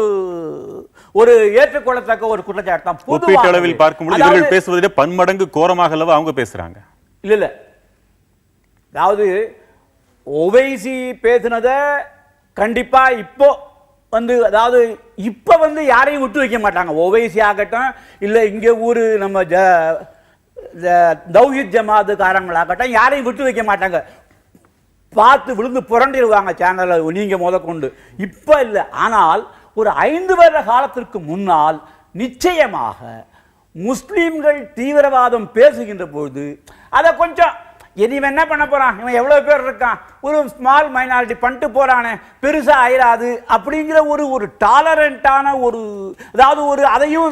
ஒரு ஏற்றுக்கொள்ளத்தக்க ஒரு குற்றச்சாட்டு தான். ஒப்பீட்டளவில் பார்க்கும்போது இவர்கள் பேசுவதிலே பன்மடங்கு கோரமாக அல்லவா அவங்க பேசுறாங்க. இல்ல அதாவது ஓவைசி பேசினத கண்டிப்பா இப்போ வந்து, அதாவது இப்ப வந்து யாரையும் விட்டு வைக்க மாட்டாங்க. ஓவைசி ஆகட்டும், இல்ல இங்க ஊரு நம்ம தௌஹீத் ஜமாத்துக்காரங்களாகட்டும், யாரையும் விட்டு வைக்க மாட்டாங்க. பார்த்து விழுந்து புரண்டிடுவாங்க சேனலை நீங்க முதற்கொண்டு. இப்ப இல்லை. ஆனால் ஒரு 5 வருட காலத்திற்கு முன்னால் நிச்சயமாக முஸ்லிம்கள் தீவிரவாதம் பேசுகின்ற பொழுது அதை கொஞ்சம் இவன் என்ன பண்ண போறான், இவன் எவ்வளவு பேர் இருக்கான், ஒரு ஸ்மால் மைனாரிட்டி பண்ணிட்டு போறானே, பெருசா ஆயிராது அப்படிங்கிற ஒரு டாலரண்டான ஒரு, அதாவது ஒரு அதையும்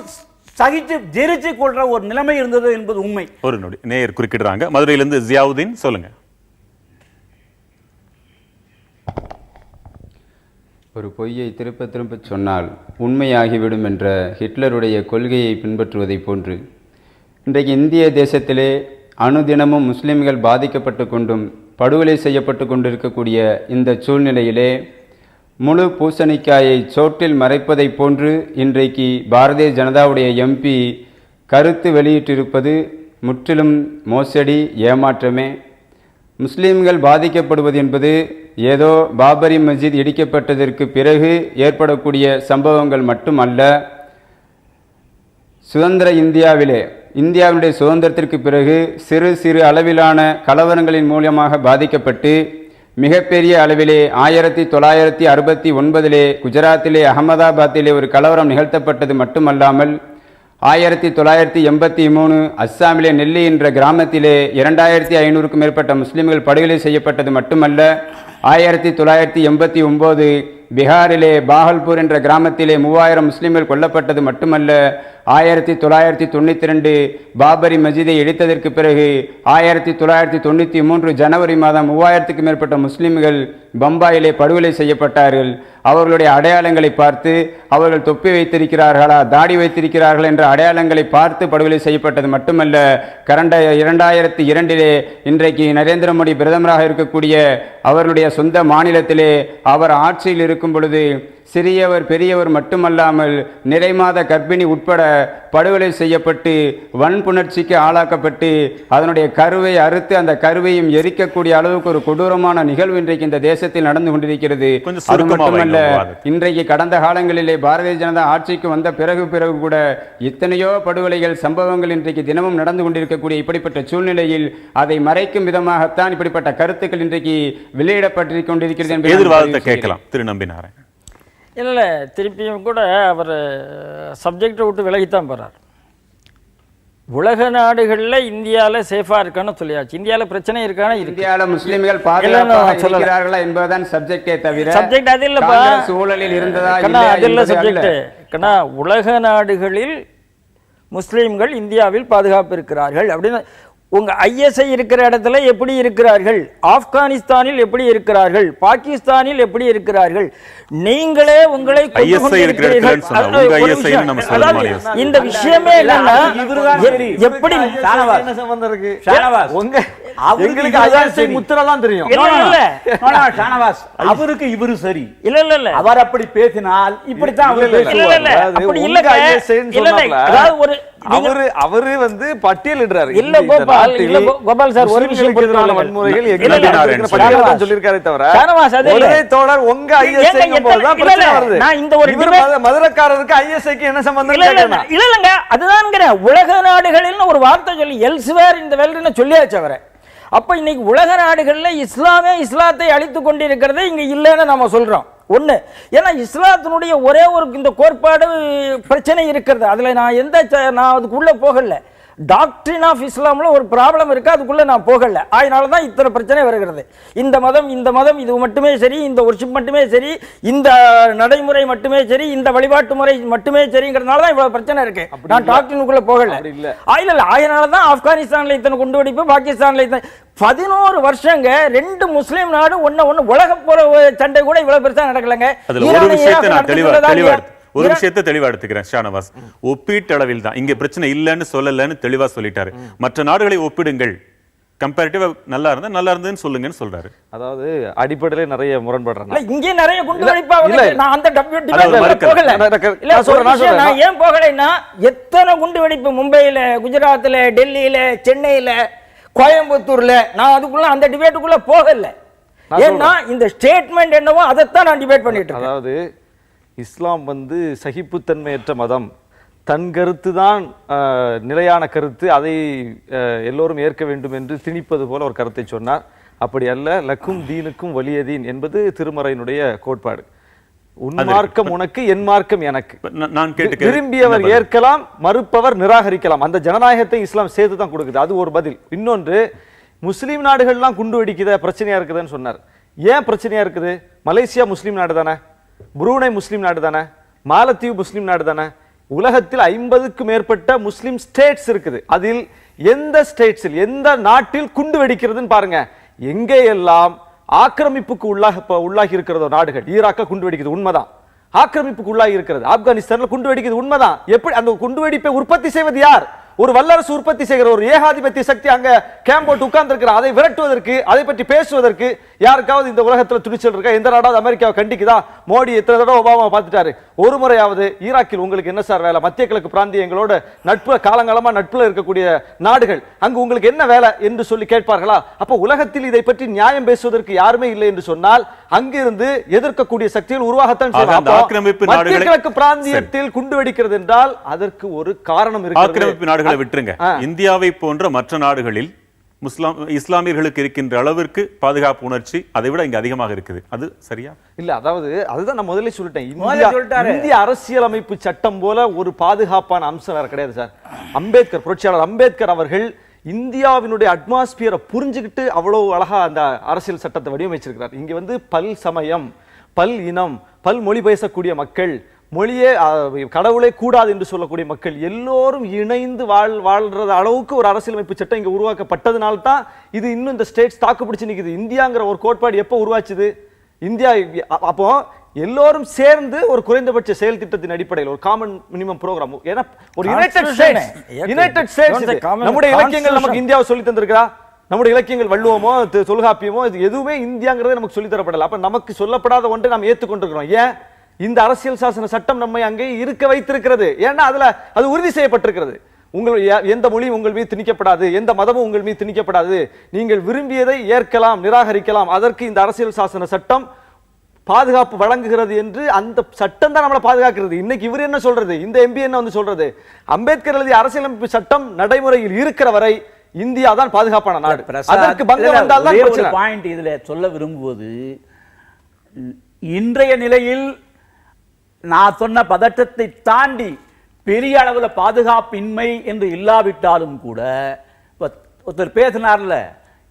சகிச்சு ஜெரிச்சு கொள்ற ஒரு நிலைமை இருந்தது என்பது உண்மை. ஒரு நொடி நேயர் குறுக்கிடுறாங்க. மதுரையிலிருந்து ஜியாவுதீன், சொல்லுங்க. ஒரு பொய்யை திரும்ப திரும்ப சொன்னால் உண்மையாகிவிடும் என்ற ஹிட்லருடைய கொள்கையை பின்பற்றுவதை போன்று இன்றைக்கு இந்திய தேசத்திலே அனுதினமும் முஸ்லிம்கள் பாதிக்கப்பட்டு கொண்டும் படுகொலை செய்யப்பட்டு கொண்டிருக்கக்கூடிய இந்த சூழ்நிலையிலே முழு பூசணிக்காயை சோற்றில் மறைப்பதை போன்று இன்றைக்கு பாரதிய ஜனதாவுடைய எம்பி கருத்து வெளியிட்டிருப்பது முற்றிலும் மோசடி, ஏமாற்றமே. முஸ்லிம்கள் பாதிக்கப்படுவது என்பது ஏதோ பாபரி மஸ்ஜித் இடிக்கப்பட்டதற்கு பிறகு ஏற்படக்கூடிய சம்பவங்கள் மட்டுமல்ல. சுதந்திர இந்தியாவினுடைய சுதந்திரத்திற்கு பிறகு சிறு சிறு அளவிலான கலவரங்களின் மூலமாக பாதிக்கப்பட்டு மிகப்பெரிய அளவிலே 1969 குஜராத்திலே அகமதாபாத்திலே ஒரு கலவரம் நிகழ்த்தப்பட்டது மட்டுமல்லாமல் 1983 அஸ்ஸாமிலே நெல்லி என்ற கிராமத்திலே 2500க்கும் மேற்பட்ட முஸ்லிம்கள் படுகொலை செய்யப்பட்டது மட்டுமல்ல, 1989 பீகாரிலே பாகல்பூர் என்ற கிராமத்திலே 3000 முஸ்லிம்கள் கொல்லப்பட்டது மட்டுமல்ல, 1992 பாபரி மஸ்ஜிதை இடித்ததற்கு பிறகு 1993 ஜனவரி மாதம் 3000க்கும் மேற்பட்ட முஸ்லிம்கள் பம்பாயிலே படுகொலை செய்யப்பட்டார்கள். அவர்களுடைய அடையாளங்களை பார்த்து, அவர்கள் தொப்பி வைத்திருக்கிறார்களா, தாடி வைத்திருக்கிறார்கள் என்ற அடையாளங்களை பார்த்து படுகொலை செய்யப்பட்டது மட்டுமல்ல, கடந்த 2002 இன்றைக்கு நரேந்திர மோடி பிரதமராக இருக்கக்கூடிய அவர்களுடைய சொந்த மாநிலத்திலே அவர் ஆட்சியில் இருக்கும் பொழுது சிறியவர் பெரியவர் மட்டுமல்லாமல் நிறைமாத கர்ப்பிணி உட்பட படுகொலை செய்யப்பட்டு வன்புணர்ச்சிக்கு ஆளாக்கப்பட்டு அதனுடைய கருவை அறுத்து அந்த கருவையும் எரிக்கக்கூடிய அளவுக்கு ஒரு கொடூரமான நிகழ்வு இன்றைக்கு இந்த தேசத்தில் நடந்து கொண்டிருக்கிறது. அது மட்டுமல்ல, இன்றைக்கு கடந்த காலங்களிலே பாரதிய ஜனதா ஆட்சிக்கு வந்த பிறகு கூட எத்தனையோ படுகொலைகள் சம்பவங்கள் இன்றைக்கு தினமும் நடந்து கொண்டிருக்கக்கூடிய இப்படிப்பட்ட சூழ்நிலையில் அதை மறைக்கும் விதமாகத்தான் இப்படிப்பட்ட கருத்துக்கள் இன்றைக்கு வெளியிடப்பட்டு கொண்டிருக்கிறது என்று எதிர்வாதத்தை கேட்கலாம். திரு நம்பினாராயணன். இல்லை, திருப்பியும் கூட அவர் சப்ஜெக்டை விட்டு விலகித்தான் போகிறார். உலக நாடுகளில் இந்தியாவில் சேஃபாக இருக்கான்னு சொல்லியாச்சு. இந்தியாவில் பிரச்சனை இருக்கான்னு இந்தியாவில் முஸ்லிம்கள் பாதுகாப்பாக இருக்கிறார்களா என்பதுதான் சப்ஜெக்டே தவிர சப்ஜெக்ட் அது இல்லைப்பா. சூழலில் இருந்ததா அது இல்லை சப்ஜெக்ட். உலக நாடுகளில் முஸ்லிம்கள் இந்தியாவில் பாதுகாப்பு இருக்கிறார்கள் அப்படின்னு உங்க ஐஎஸ்ஐ இருக்கிற இடத்துல எப்படி இருக்கிறார்கள், ஆப்கானிஸ்தானில் எப்படி இருக்கிறார்கள், பாகிஸ்தானில் எப்படி இருக்கிறார்கள், நீங்களே உங்களை இந்த விஷயமே என்னன்னா எப்படி முத்திரதான் தெரியும். அவருக்கு இவரு சரி இல்ல இல்ல இல்ல அவர் அப்படி பேசினால் இப்படித்தான் அவரு வந்து பட்டியலிடுறாரு. இல்ல கோபால் சார் ஒரு விஷயம் வன்முறைகள் சொல்லிருக்காரே தவிர தோழர் உங்க மதுரக்காரருக்கு ஐஎஸ்ஐக்கு என்ன சம்பந்தம் இல்லங்க. அதுதான் உலக நாடுகளில் ஒரு வார்த்தை சொல்லி எல்ஸ்வேர் இந்த வேல்டுன்னு சொல்லியாச்சு அவரை. அப்ப இன்னைக்கு உலக நாடுகள்ல இஸ்லாத்தை அழித்துக் கொண்டிருக்கிறதே இங்க இல்லைன்னு நம்ம சொல்றோம். ஒண்ணு, ஏன்னா இஸ்லாத்தினுடைய ஒரே ஒரு இந்த கோட்பாடு பிரச்சனை இருக்கிறது. அதுல நான் அதுக்குள்ள போகல. டாக்டரின் ஆஃப் இஸ்லாம்ல ஒரு ப்ராப்ளம் இருக்கு, அதுக்குள்ள நான் போகல. அதனாலதான் இத்தனை பிரச்சனை வருகிறது. இந்த மதம் இது மட்டுமே சரி, இந்த ஒர்ஷிப் மட்டுமே சரி, இந்த நடைமுறை மட்டுமே சரி, இந்த வழிபாட்டு முறை மட்டுமே சரிங்கிறதுனாலதான் இவ்வளவு பிரச்சனை இருக்கு. நான் டாக்டரினுக்குள்ள போகல. இல்ல, அதனாலதான் ஆப்கானிஸ்தான்ல இத்தனை குண்டுவெடிப்பு, பாகிஸ்தான்ல 11 வருஷங்க 2 முஸ்லீம் நாடு ஒன்னு உலக போற சண்டை கூட இவ்வளவு பெருசா நடக்கலங்க. ஒரு விஷயத்தை தெளிவா எடுத்துக்கிறேன் ஷானவாஸ். ஒப்பீட்டளவில் தான் இங்க பிரச்சனை இல்லைன்னு சொல்லலன்னு தெளிவா சொல்லிட்டாரு. மற்ற நாடுகளை ஒப்பிடுங்கள், கம்பேரிட்டிவா நல்லா இருந்ததுன்னு சொல்லுங்கன்னு சொல்றாரு. அதாவது அடிப்படையிலே நிறைய முரண்படுறாங்க. இங்கே நிறைய குண்டுவெடிப்பு நான் அந்த போகல. நான் ஏன் போகலைன்னா எத்தனை குண்டுவெடிப்பு மும்பையில, குஜராத்ல, டெல்லியில, சென்னையில, கோயம்புத்தூர்ல, நான் அதுக்குள்ள அந்த டிபேட்டுக்குள்ள போகல. ஏன்னா இந்த ஸ்டேட்மெண்ட் என்னவோ அதைத்தான் நான் டிபேட் பண்ணிட்டு இருக்கேன். அதாவது இஸ்லாம் சகிப்புத்தன்மையற்ற மதம், தன் கருத்து தான் நிலையான கருத்து, அதை எல்லோரும் ஏற்க வேண்டும் என்று திணிப்பது போல ஒரு கருத்தை சொன்னார். அப்படி அல்ல, லக்கும் தீனுக்கும் வலிய தீன் என்பது திருமறையினுடைய கோட்பாடு. உன் மார்க்கம் உனக்கு, என் மார்க்கம் எனக்கு. நான் விரும்பியவர் ஏற்கலாம், மறுப்பவர் நிராகரிக்கலாம். அந்த ஜனநாயகத்தை இஸ்லாம் சேர்த்து தான் கொடுக்குது. அது ஒரு பதில். இன்னொன்று, முஸ்லீம் நாடுகள்லாம் குண்டு வெடிக்குத பிரச்சனையா இருக்குதுன்னு சொன்னார். ஏன் பிரச்சனையா இருக்குது? மலேசியா முஸ்லீம் நாடு தானே, புரூனை முஸ்லீம் நாடு தானே, மாலத்தீவு முஸ்லீம் நாடு தானே. உலகத்தில் 50க்கும் மேற்பட்ட முஸ்லிம் ஸ்டேட்ஸ் இருக்குது. அதில் எந்த ஸ்டேட்ஸில், எந்த நாட்டில் குண்டு வெடிக்கிறதுன்னு பாருங்க. எங்கே எல்லாம் ஆக்கிரமிப்புக்கு உள்ளாகி இருக்கிறதோ நாடுகள், ஈராக்க குண்டு வெடிக்கிறது உண்மைதான், ஆக்கிரமிப்புக்கு உள்ளாகி இருக்கிறது. ஆப்கானிஸ்தான்ல குண்டு வெடிக்கிறது உண்மைதான். எப்படி அந்த குண்டு வெடிப்பை உற்பத்தி செய்வது யார்? ஒரு வல்லரசு உற்பத்தி செய்கிற ஒரு ஏகாதிபத்திய சக்தி அங்க கேம்ப் போட்டு உட்கார்ந்து இருக்கிற. அதை விரட்டுவதற்கு, அதை பற்றி பேசுவதற்கு யாருக்காவது இந்த உலகத்தில் துணிச்சல் இருக்கா? எந்த நாடாவது அமெரிக்காவை கண்டிக்குதா? மோடி எத்தனை தடவை ஒபாமா பார்த்துட்டாரு. ஒரு முறையாவது ஈராக்கில் உங்களுக்கு என்ன சார் வேலை? மத்திய கிழக்கு பிராந்தியங்களோட நட்பு, காலங்காலமா நட்புல இருக்கக்கூடிய நாடுகள், அங்கு உங்களுக்கு என்ன வேலை என்று சொல்லி கேட்பார்களா? அப்ப உலகத்தில் இதை பற்றி நியாயம் பேசுவதற்கு யாருமே இல்லை என்று சொன்னால் அங்கிருந்து எதிர்க்கக்கூடிய சக்திகள் உருவாகத்தான் செய்யும். மத்திய கிழக்கு பிராந்தியத்தில் குண்டு வெடிக்கிறது என்றால் அதற்கு ஒரு காரணம் இருக்கிறது. விட்டுருங்க. இந்தியாவை போன்ற மற்ற நாடுகளில் இஸ்லாமியர்களுக்கு இருக்கின்ற அளவிற்கு பாதுகாப்பு உணர்ச்சி அதை விட இங்க அதிகமாக இருக்குது. அது சரியா? இல்ல, அதாவது அதுதான் நான் முதல்ல சொல்லிட்டேன். இந்திய அரசியலமைப்பு சட்டம் போல ஒரு பாதுகாப்பான அம்சம் வேற கிடையாது சார். அம்பேத்கர், புரட்சியாளர் அம்பேத்கர் அவர்கள் இந்தியாவினுடைய அட்மாஸ்பியரை புரிஞ்சுக்கிட்டு அவ்வளவு அழகா அந்த அரசியல் சட்டத்தை வடிவமைச்சிருக்கிறார். இங்க பல் சமயம், பல் இனம், பல் மொழி பேசக்கூடிய மக்கள், மொழியே கடவுளே கூடாது என்று சொல்லக்கூடிய மக்கள் எல்லோரும் இணைந்து வாழ்ற அளவுக்கு ஒரு அரசியலமைப்பு சட்டம் இங்க உருவாக்கப்பட்டதுனால தான் இது இன்னும் இந்த ஸ்டேட்ஸ் தாக்கு பிடிச்சு நிக்குது. இந்தியாங்கிற ஒரு கோட்பாடு எப்போ உருவாச்சுது? இந்தியா அப்போ எல்லோரும் சேர்ந்து ஒரு குறைந்தபட்ச செயல் திட்டத்தின் அடிப்படையில் ஒரு காமன் மினிமம் ப்ரோக்ராம், ஏன்னா ஒரு யுனைடெட் ஸ்டேட்ஸ் நம்முடைய இலக்கியங்கள் நமக்கு இந்தியாவை சொல்லி தந்திருக்கிறா? நம்முடைய இலக்கியங்கள் வள்ளுவமோ தொல்காப்பியமோ இது எதுவுமே இந்தியாங்கிறதே நமக்கு சொல்லி தரப்படல. அப்ப நமக்கு சொல்லப்படாத ஒன்றை நாம் ஏற்றுக்கொண்டிருக்கிறோம். ஏன்? இந்த அரசியல் சாசன சட்டம் நம்மை அங்கே இருக்க வைத்திருக்கிறது. ஏன்னா அதுல அது உறுதி செய்யப்பட்டிருக்கிறது. உங்கள் எந்த மொழியும் உங்கள் மீது திணிக்கப்படாது, எந்த மதமும் உங்கள் மீது திணிக்கப்படாது, நீங்கள் விரும்பியதை ஏற்கலாம், நிராகரிக்கலாம், அதற்கு இந்த அரசியல் சாசன சட்டம் பாதுகாப்பு வழங்குகிறது என்று அந்த சட்டம் தான் நம்மளை பாதுகாக்கிறது. இன்னைக்கு இவர் என்ன சொல்றது, இந்த எம்பி என்ன சொல்றது? அம்பேத்கர் எழுதிய அரசியலமைப்பு சட்டம் நடைமுறையில் இருக்கிற வரை இந்தியா தான் பாதுகாப்பான நாடு. அதற்கு பங்கம் வந்தால் தான் பிரச்சனை. பாயிண்ட் இதுல சொல்ல விரும்புவது, இன்றைய நிலையில் நான் சொன்ன பதட்டத்தை தாண்டி பெரிய அளவில் பாதுகாப்பின்மை என்று இல்லாவிட்டாலும் கூட, ஒருத்தர் பேசினார்ல,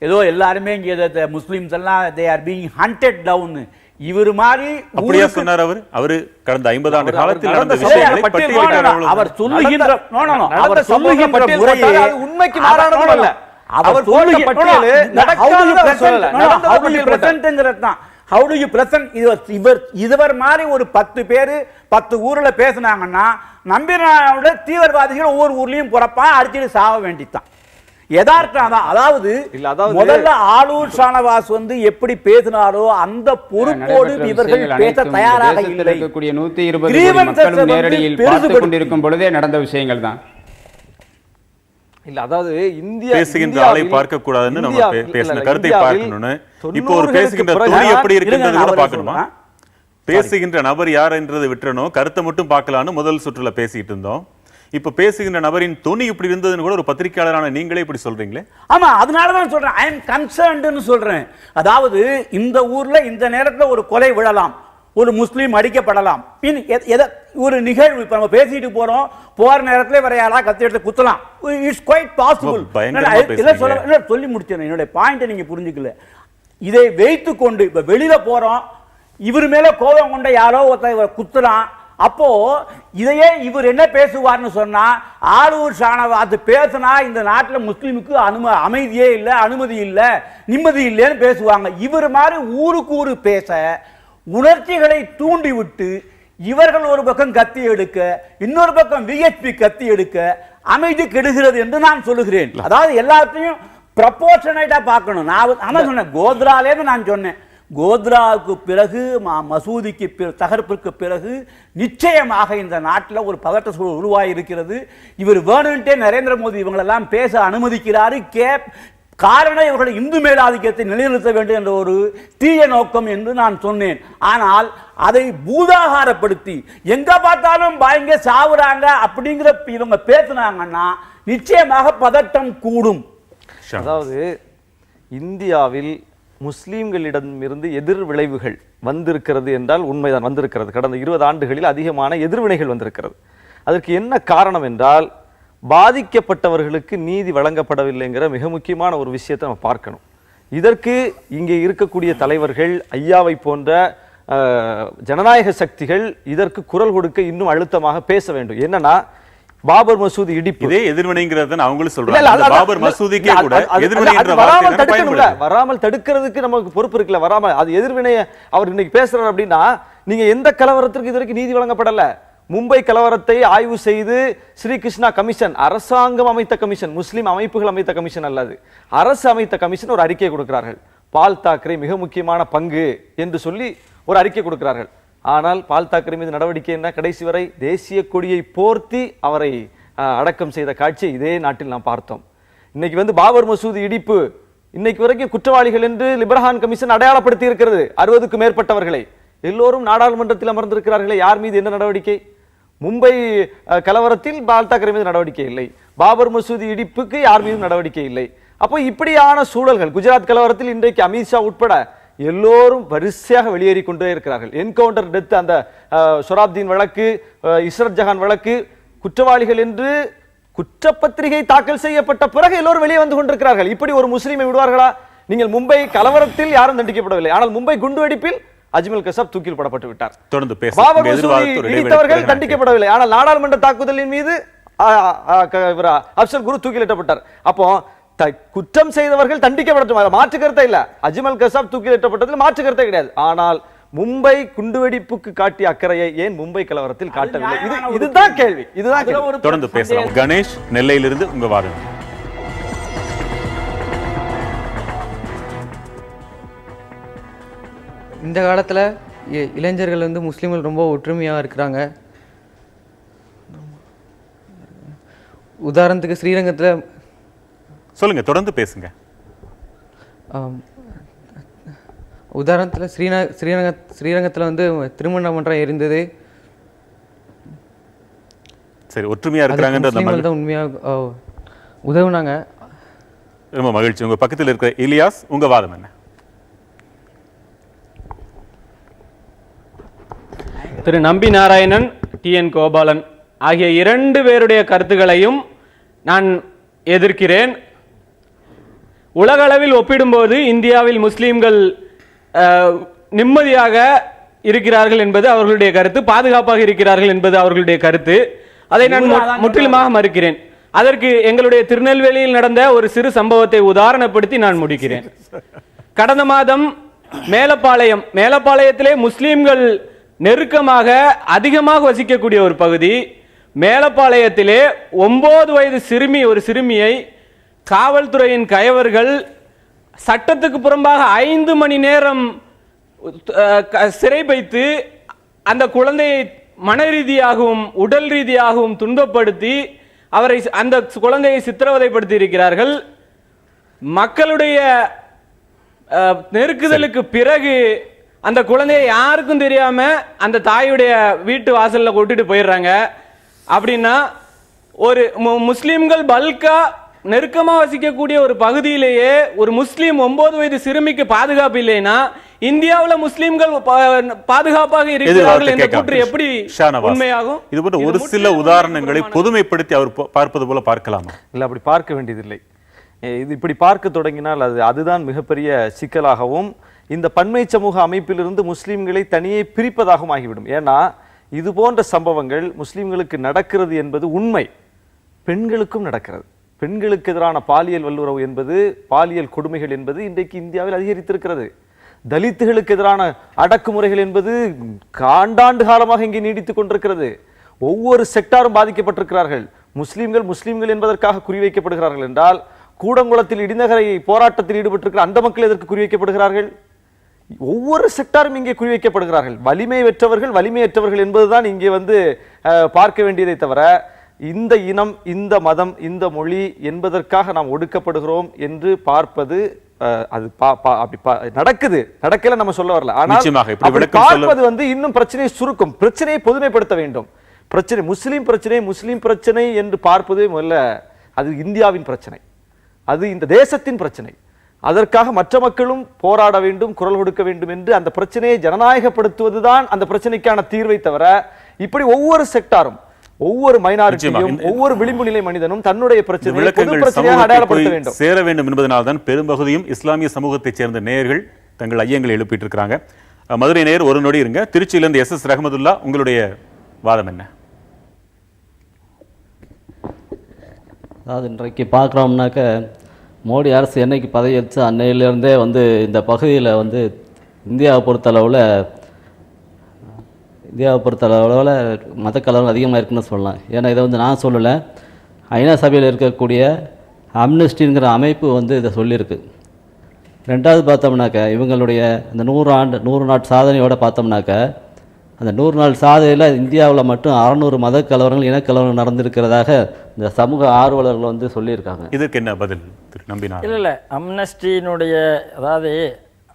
ஏதோ எல்லாருமே இங்கே முஸ்லிம்ஸ் எல்லாம் they are being hunted down, இவர் மாதிரி அப்படியே சொன்னார் அவர். அவரு கடந்த 50 ஆண்டு காலத்தில் நடந்த விஷயங்களை பட்டியலிட்டார். அவர் சொல்லுகின்ற அவர் சொல்லுகின்ற முறையே உண்மைக்கு மாறானது அல்ல. அவர் சொல்லுகிற பட்டியல் நடக்காதது தான். How do you present? இதுவர் மாதிரி ஒரு 10 பேர் 10 ஊர்ல பேசினாங்கன்னா நம்பினாரோட தீவிரவாதிகள் ஒவ்வொரு ஊர்லயும் புறப்பான் அடிச்சுட்டு சாக வேண்டித்தான். யதார்த்தம் தான். அதாவது முதல்ல ஆளூர் ஷானவாஸ் எப்படி பேசினாரோ அந்த பொறுப்போடு இவர்கள் பேச தயாராக இல்லை. 120 மக்களும் நேரடியில் பார்த்துக் கொண்டிருக்கும் பொழுதே நடந்த விஷயங்கள் தான். இல்ல, அதாவது இந்தியா பேசுகின்ற ஆளை பார்க்க கூடாதுன்னு நம்ம பேசின கருத்தை பார்க்கணும்னு, இப்போ ஒரு பேசுகின்ற துணி எப்படி இருக்குன்றது கூட பார்க்கணுமா? பேசுகின்ற நபர் யார் என்றதை விட்டுறணும், கருத்தை மட்டும் பார்க்கலான்னு முதல் சுற்றுல பேசிட்டு இருந்தோம். இப்ப பேசுகின்ற நபரின் துணி இப்படி இருந்ததுன்னு கூட ஒரு பத்திரிகையாளரான நீங்களே இப்படி சொல்றீங்களே. ஆமா, அதனாலதான் சொல்றேன், ஐ எம் கன்சர்ன்ட்னு சொல்றேன். அதாவது இந்த ஊர்ல இந்த நேரத்தில் ஒரு கொலை விழலாம், ஒரு முஸ்லீம் அடிக்கப்படலாம், ஒரு நிகழ்வு இப்ப நம்ம பேசிட்டு போறோம், போற நேரத்துல வேற யாரா கத்தி எடுத்து குத்தலாம். It's quite possible. சொல்லி முடிச்சேன். என்னுடைய பாயிண்ட் நீங்க புரிஞ்சுக்கல. இதை வைத்து கொண்டு இப்ப வெளியில போறோம், இவர் மேல கோபம் கொண்ட யாரோ ஒருத்தர் குத்துறான். அப்போ இதையே இவர் என்ன பேசுவார்னு சொன்னா, ஆளூர் ஷானவாஸ் பேசினா இந்த நாட்டில் முஸ்லீமுக்கு அமைதியே இல்லை, அனுமதி இல்லை, நிம்மதி இல்லைன்னு பேசுவாங்க. இவர் மாதிரி ஊருக்கு ஊரு பேச உணர்ச்சிகளை தூண்டி விட்டு இவர்கள் ஒரு பக்கம் கத்தி எடுக்க, இன்னொரு பக்கம் விஹெச்பி கத்தி எடுக்க அமைதி கெடுகிறது என்று நான் சொல்லுகிறேன். அதாவது எல்லாத்தையும் ப்ரப்போர்ஷனேட்டா பார்க்கணும். நான் அதான் சொன்னேன், கோத்ராலேருந்து நான் சொன்னேன், கோத்ராவுக்கு பிறகு மசூதிக்கு தகர்ப்பிற்கு பிறகு நிச்சயமாக இந்த நாட்டில் ஒரு பதட்ட சூழல் உருவாகி இருக்கிறது. இவர் வேணுன்ட்டே நரேந்திர மோடி இவங்களெல்லாம் பேச அனுமதிக்கிறாரு. காரணம் இவர்கள் இந்து மேலாதிக்கத்தை நிலைநிறுத்த வேண்டும் என்ற ஒரு தீய நோக்கம் என்று நான் சொன்னேன். ஆனால் அதை பூதாகாரப்படுத்தி எங்க பார்த்தாலும் பயங்க சாவுறாங்க அப்படிங்கிற இவங்க பேசினாங்கன்னா நிச்சயமாக பதட்டம் கூடும். அதாவது இந்தியாவில் முஸ்லீம்களிடமிருந்து எதிர் விளைவுகள் வந்திருக்கிறது என்றால் உண்மைதான், வந்திருக்கிறது. கடந்த 20 ஆண்டுகளில் அதிகமான எதிர்வினைகள் வந்திருக்கிறது. அதற்கு என்ன காரணம் என்றால் பாதிக்கப்பட்டவர்களுக்கு நீதி வழங்கப்படவில்லைங்கிற மிக முக்கியமான ஒரு விஷயத்தை நம்ம பார்க்கணும். இதற்கு இங்கே இருக்கக்கூடிய தலைவர்கள், ஐயாவை போன்ற ஜனநாயக சக்திகள் இதற்கு குரல் கொடுக்க இன்னும் அழுத்தமாக பேச வேண்டும். என்னன்னா, பாபர் மசூதி இடிப்பு இதே எதிர்வினைங்கிறத அவங்களும் சொல்றாங்க. பாபர் மசூதிக்கே கூட எதிர்வினைன்ற வராமல் தடுக்கிறதுக்கு நமக்கு பொறுப்பு இருக்குல்ல. வராமல் அது எதிர்வினையை அவர் இன்னைக்கு பேசுறாரு அப்படின்னா, நீங்க எந்த கலவரத்திற்கு இதுவரைக்கும் நீதி வழங்கப்படல. மும்பை கலவரத்தை ஆய்வு செய்து ஸ்ரீகிருஷ்ணா கமிஷன், அரசாங்கம் அமைத்த கமிஷன், முஸ்லிம் அமைப்புகள் அமைத்த கமிஷன் அல்லது அரசு அமைத்த கமிஷன் ஒரு அறிக்கை கொடுக்கிறார்கள். பால் தாக்கரே மிக முக்கியமான பங்கு என்று சொல்லி ஒரு அறிக்கை கொடுக்கிறார்கள். ஆனால் பால் தாக்கரே மீது நடவடிக்கை என்ன? கடைசி வரை தேசிய கொடியை போர்த்தி அவரை அடக்கம் செய்த காட்சியை இதே நாட்டில் நாம் பார்த்தோம். இன்னைக்கு பாபர் மசூதி இடிப்பு இன்னைக்கு வரைக்கும் குற்றவாளிகள் என்று லிபர்ஹான் கமிஷன் அடையாளப்படுத்தி இருக்கிறது 60க்கும் மேற்பட்டவர்களை. எல்லோரும் நாடாளுமன்றத்தில் அமர்ந்திருக்கிறார்களே, யார் மீது என்ன நடவடிக்கை? மும்பை கலவரத்தில் பால் தாக்கரே மீது நடவடிக்கை இல்லை, பாபர் மசூதி இடிப்புக்கு யார் மீதும் நடவடிக்கை இல்லை. அப்போ இப்படியான சூழல்கள், குஜராத் கலவரத்தில் இன்றைக்கு அமித்ஷா உட்பட எல்லோரும் வரிசையாக வெளியேறி கொண்டே இருக்கிறார்கள். என்கவுண்டர் டெத், அந்த சொராப்தீன் வழக்கு, இஸ்ரத் ஜஹான் வழக்கு, குற்றவாளிகள் என்று குற்றப்பத்திரிகை தாக்கல் செய்யப்பட்ட பிறகு எல்லோரும் வெளியே வந்து கொண்டிருக்கிறார்கள். இப்படி ஒரு முஸ்லீமை விடுவார்களா? நீங்கள் மும்பை கலவரத்தில் யாரும் தண்டிக்கப்படவில்லை, ஆனால் மும்பை குண்டுவெடிப்பில் அஜ்மல் கசாப் தூக்கில் போடப்பட்டு விட்டார். தொடர்ந்து பாபர் மசூதி இடித்தவர்கள் தண்டிக்கப்படவில்லை, ஆனால் நாடாளுமன்ற தாக்குதலின் மீது அப்சல் குரு தூக்கிலிட்டப்பட்டார். அப்போ குற்றம் செய்தவர்கள் தண்டிக்கப்படட்டும், மாற்று கருத்தை இல்ல. அஜ்மல் கசாப் தூக்கிலிட்டப்பட்டதில் மாற்று கருத்தை கிடையாது. ஆனால் மும்பை குண்டுவெடிப்புக்கு காட்டிய அக்கறையை ஏன் மும்பை கலவரத்தில் காட்டவில்லை? இதுதான் கேள்வி. இதுதான் தொடர்ந்து பேசலாம். கணேஷ், நெல்லையிலிருந்து உங்க வாதம். இந்த காலத்தில் இளைஞர்கள் முஸ்லீம்கள் ரொம்ப ஒற்றுமையாக இருக்கிறாங்க. உதாரணத்துக்கு ஸ்ரீரங்கத்தில் சொல்லுங்க, தொடர்ந்து பேசுங்க. உதாரணத்தில் ஸ்ரீரங்கத்தில் திருமண மன்றம் இருந்தது. சரி, ஒற்றுமையா இருக்கிறாங்கன்றது உண்மையாக உதவுனாங்க. ரொம்ப மகிழ்ச்சி. உங்க பக்கத்தில் இருக்கிற இலியாஸ், உங்க வாதம் என்ன? திரு நம்பி நாராயணன், TN கோபாலன் ஆகிய 2 பேருடைய கருத்துக்களையும் நான் எதிர்க்கிறேன். உலக அளவில் ஒப்பிடும்போது இந்தியாவில் முஸ்லீம்கள் நிம்மதியாக இருக்கிறார்கள் என்பது அவர்களுடைய கருத்து, பாதுகாப்பாக இருக்கிறார்கள் என்பது அவர்களுடைய கருத்து. அதை நான் முற்றிலுமாக மறுக்கிறேன். அதற்கு எங்களுடைய திருநெல்வேலியில் நடந்த ஒரு சிறு சம்பவத்தை உதாரணப்படுத்தி நான் முடிக்கிறேன். கடந்த மாதம் மேலப்பாளையத்திலே முஸ்லீம்கள் நெருக்கமாக அதிகமாக வசிக்கக்கூடிய ஒரு பகுதி. மேலப்பாளையத்திலே 9 வயது ஒரு சிறுமியை காவல்துறையின் கயவர்கள் சட்டத்துக்கு புறம்பாக 5 மணி நேரம் சிறை வைத்து அந்த குழந்தையை மன ரீதியாகவும் உடல் ரீதியாகவும் துன்பப்படுத்தி அந்த குழந்தையை சித்திரவதைப்படுத்தி இருக்கிறார்கள். மக்களுடைய நெருக்குதலுக்கு பிறகு அந்த குழந்தையை யாருக்கும் தெரியாம அந்த தாயுடைய வீட்டு வாசல்ல கொட்டிட்டு போயிடுறாங்க. அப்படின்னா ஒரு முஸ்லிம்கள் பல்கா நெருக்கமா வசிக்கக்கூடிய ஒரு பகுதியிலேயே ஒரு முஸ்லீம் 9 வயது சிறுமிக்கு பாதுகாப்பு இல்லைன்னா இந்தியாவில் முஸ்லிம்கள் பாதுகாப்பாக இருக்கிறார்கள் என்ற கூற்று எப்படி உண்மையாகும்? இது போன்ற ஒரு சில உதாரணங்களை பொதுமைப்படுத்தி அவர் பார்ப்பது போல பார்க்கலாமா? இல்ல, அப்படி பார்க்க வேண்டியதில்லை. இது இப்படி பார்க்க தொடங்கினால் அதுதான் மிகப்பெரிய சிக்கலாகவும் இந்த பன்மை சமூக அமைப்பிலிருந்து முஸ்லிம்களை தனியே பிரிப்பதாகவும் ஆகிவிடும். ஏன்னா இது போன்ற சம்பவங்கள் முஸ்லிம்களுக்கு நடக்கிறது என்பது உண்மை, பெண்களுக்கும் நடக்கிறது. பெண்களுக்கு எதிரான பாலியல் வல்லுறவு என்பது, பாலியல் கொடுமைகள் என்பது இன்றைக்கு இந்தியாவில் அதிகரித்திருக்கிறது. தலித்துகளுக்கு எதிரான அடக்குமுறைகள் என்பது ஆண்டாண்டு காலமாக இங்கே நீடித்துக் கொண்டிருக்கிறது. ஒவ்வொரு செக்டாரும் பாதிக்கப்பட்டிருக்கிறார்கள். முஸ்லிம்கள் என்பதற்காக குறிவைக்கப்படுகிறார்கள் என்றால் கூடங்குளத்தில் இடிநகரை போராட்டத்தில் ஈடுபட்டிருக்கிற அந்த மக்கள் எதற்கு குறிவைக்கப்படுகிறார்கள்? ஒவ்வொரு செக்டாரும் இங்கே குறிவைக்கப்படுகிறார்கள். வலிமை பெற்றவர்கள் வலிமையற்றவர்கள் என்பதுதான் இங்கே பார்க்க வேண்டியதை தவிர இந்த இனம், இந்த மதம், இந்த மொழி என்பதற்காக நாம் ஒடுக்கப்படுகிறோம் என்று பார்ப்பது அது நடக்கல நம்ம சொல்ல வரல. ஆனால் பார்ப்பது இன்னும் பிரச்சனையை சுருக்கும், பிரச்சனையை பொதுமைப்படுத்த வேண்டும். பிரச்சனை முஸ்லிம் பிரச்சனை என்று பார்ப்பதே முதல்ல அது இந்தியாவின் பிரச்சனை, அது இந்த தேசத்தின் பிரச்சனை. அதற்காக மற்ற மக்களும் போராட வேண்டும், குரல் கொடுக்க வேண்டும் என்று அந்த பிரச்சனையை ஜனநாயகப்படுத்துவதுதான் அந்த பிரச்சனைக்கான தீர்வை தவிர இப்படி ஒவ்வொரு செக்டாரும், ஒவ்வொரு மைனாரிட்டியும், ஒவ்வொரு விளிம்பு நிலை மனிதனும் தன்னுடைய பிரச்சனையை அடையாளப்படுத்த வேண்டும், சேர வேண்டும் என்பதனால்தான் பெரும்பகுதியும் இஸ்லாமிய சமூகத்தைச் சேர்ந்த நேயர்கள் தங்கள் ஐயங்களை எழுப்பிட்டு இருக்காங்க. மதுரை நேயர் ஒரு நொடி இருங்க. திருச்சியிலிருந்து எஸ் ரஹமதுல்லா, உங்களுடைய வாதம் என்ன? அதாவது இன்றைக்கு பார்க்குறோம்னாக்க மோடி அரசு என்னைக்கு பதவியேற்று அன்னையிலேருந்தே இந்த பகுதியில் இந்தியாவை பொறுத்தளவில் மத கலவரம் அதிகமாக இருக்குன்னு சொல்லலாம். ஏன்னா இதை நான் சொல்லலை, ஐநா சபையில் இருக்கக்கூடிய அம்னஸ்டிங்கிற அமைப்பு இதை சொல்லியிருக்கு. ரெண்டாவது பார்த்தோம்னாக்க இவங்களுடைய இந்த 100 நாட் சாதனையோடு பார்த்தோம்னாக்க அந்த 100 நாள் சாதனையில் இந்தியாவில் மட்டும் 600 மத கலவரங்கள், இனக்கலவரங்கள் நடந்திருக்கிறதாக இந்த சமூக ஆர்வலர்கள் சொல்லியிருக்காங்க. இதுக்கு என்ன பதில் நம்பினார்? இல்லை அம்னஸ்டியினுடைய, அதாவது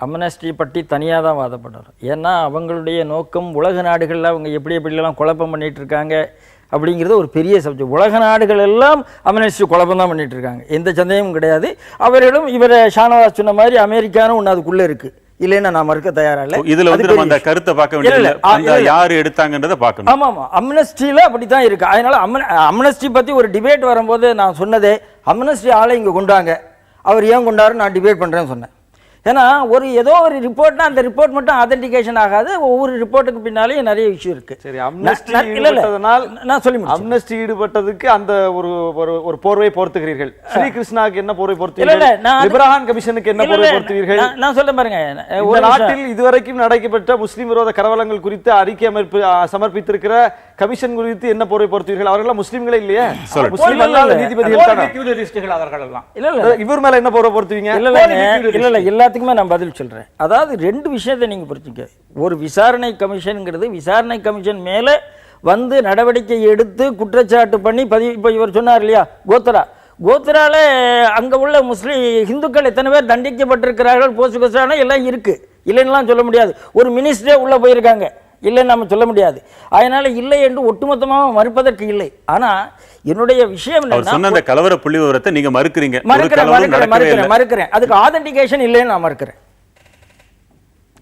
அம்னஸ்டி பற்றி தனியாக தான் வாதப்படுறார். ஏன்னா அவங்களுடைய நோக்கம் உலக நாடுகளில் அவங்க எப்படிலாம் குழப்பம் பண்ணிகிட்டு இருக்காங்க அப்படிங்கிறது ஒரு பெரிய சப்ஜெக்ட். உலக நாடுகள் எல்லாம் அம்னஸ்டி குழப்பம் தான் பண்ணிகிட்டு இருக்காங்க, எந்த சந்தேகமும் கிடையாது. அவர்களும் இவரை ஷானவாஸ் சொன்ன மாதிரி அமெரிக்கானும் ஒன்று அதுக்குள்ளே இருக்குது, இல்லைன்னா நான் மறுக்க தயாரா இல்லை. இதுல நம்ம அந்த கருத்தை பார்க்க வேண்டியது யாரு எடுத்தாங்கன்றதை பார்க்கணும். ஆமா அம்னஸ்டில அப்படித்தான் இருக்கு. அதனால அம்னஸ்டி பத்தி ஒரு டிபேட் வரும்போது நான் சொன்னதே, அம்னஸ்டி ஆளை இங்க கொண்டாங்க, அவர் ஏன் கொண்டாரு நான் டிபேட் பண்றேன்னு சொன்னேன். ஏன்னா ஏதோ ஒரு ரிப்போர்ட்னா அந்த ரிப்போர்ட் மட்டும் ஆதென்டிகேஷன் ஆகாது, ஒவ்வொரு ரிப்போர்ட்டுக்கு பின்னாலேயும் நிறைய இஷ்யூ இருக்கு. சரி, அம்னஸ்டி ஈடுபட்டதுக்கு அந்த ஒரு போர்வை பொறுத்துகிறீர்கள். ஸ்ரீ கிருஷ்ணாவுக்கு என்ன போர்வை பொறுத்துகிறீர்கள்? இப்ராஹிம் கமிஷனுக்கு என்ன போர்வை பொறுத்துவீர்கள்? நான் சொல்ல பாருங்க, ஒரு நாட்டில் இதுவரைக்கும் நடைபெற்ற முஸ்லிம் விரோத கலவரங்கள் குறித்து அறிக்கை சமர்ப்பித்திருக்கிற கமிஷன் குறித்து என்ன போர்வை பொறுத்துவீர்கள்? அவர்கள் முஸ்லிம்களே இல்லையா? நீதிபதிகள் அவர்கள் எல்லாம் இவர் மேல என்ன போர்வை பொறுத்துவீங்க? இல்ல எல்லாத்துக்குமே நான் பதில் சொல்றேன். அதாவது ரெண்டு விஷயத்தை நீங்க புரிஞ்சுக்க. ஒரு விசாரணை கமிஷன்ங்கிறது விசாரணை கமிஷன் மேல நடவடிக்கை எடுத்து குற்றச்சாட்டு பண்ணி இப்போ இவர் சொன்னார் இல்லையா, கோத்ரால அங்க உள்ள இந்துக்கள் எத்தனை பேர் தண்டிக்கப்பட்டிருக்கிறார்கள், போஸ்ட் விசாரணை எல்லாம் இருக்கு, இல்லைன்னா சொல்ல முடியாது. ஒரு மினிஸ்டரே உள்ள போயிருக்காங்க, இல்லைன்னு நம்ம சொல்ல முடியாது. அதனால இல்லை என்று ஒட்டுமொத்தமாக மறுப்பதற்கு இல்லை. ஆனா என்னுடைய விஷயம் சொன்ன கலவர புள்ளி விவரத்தை நீங்க மறுக்கிறீங்க. மறுக்கிறேன், அதுக்கு ஆதென்டிகேஷன் இல்லைன்னு நான் மறுக்கிறேன்.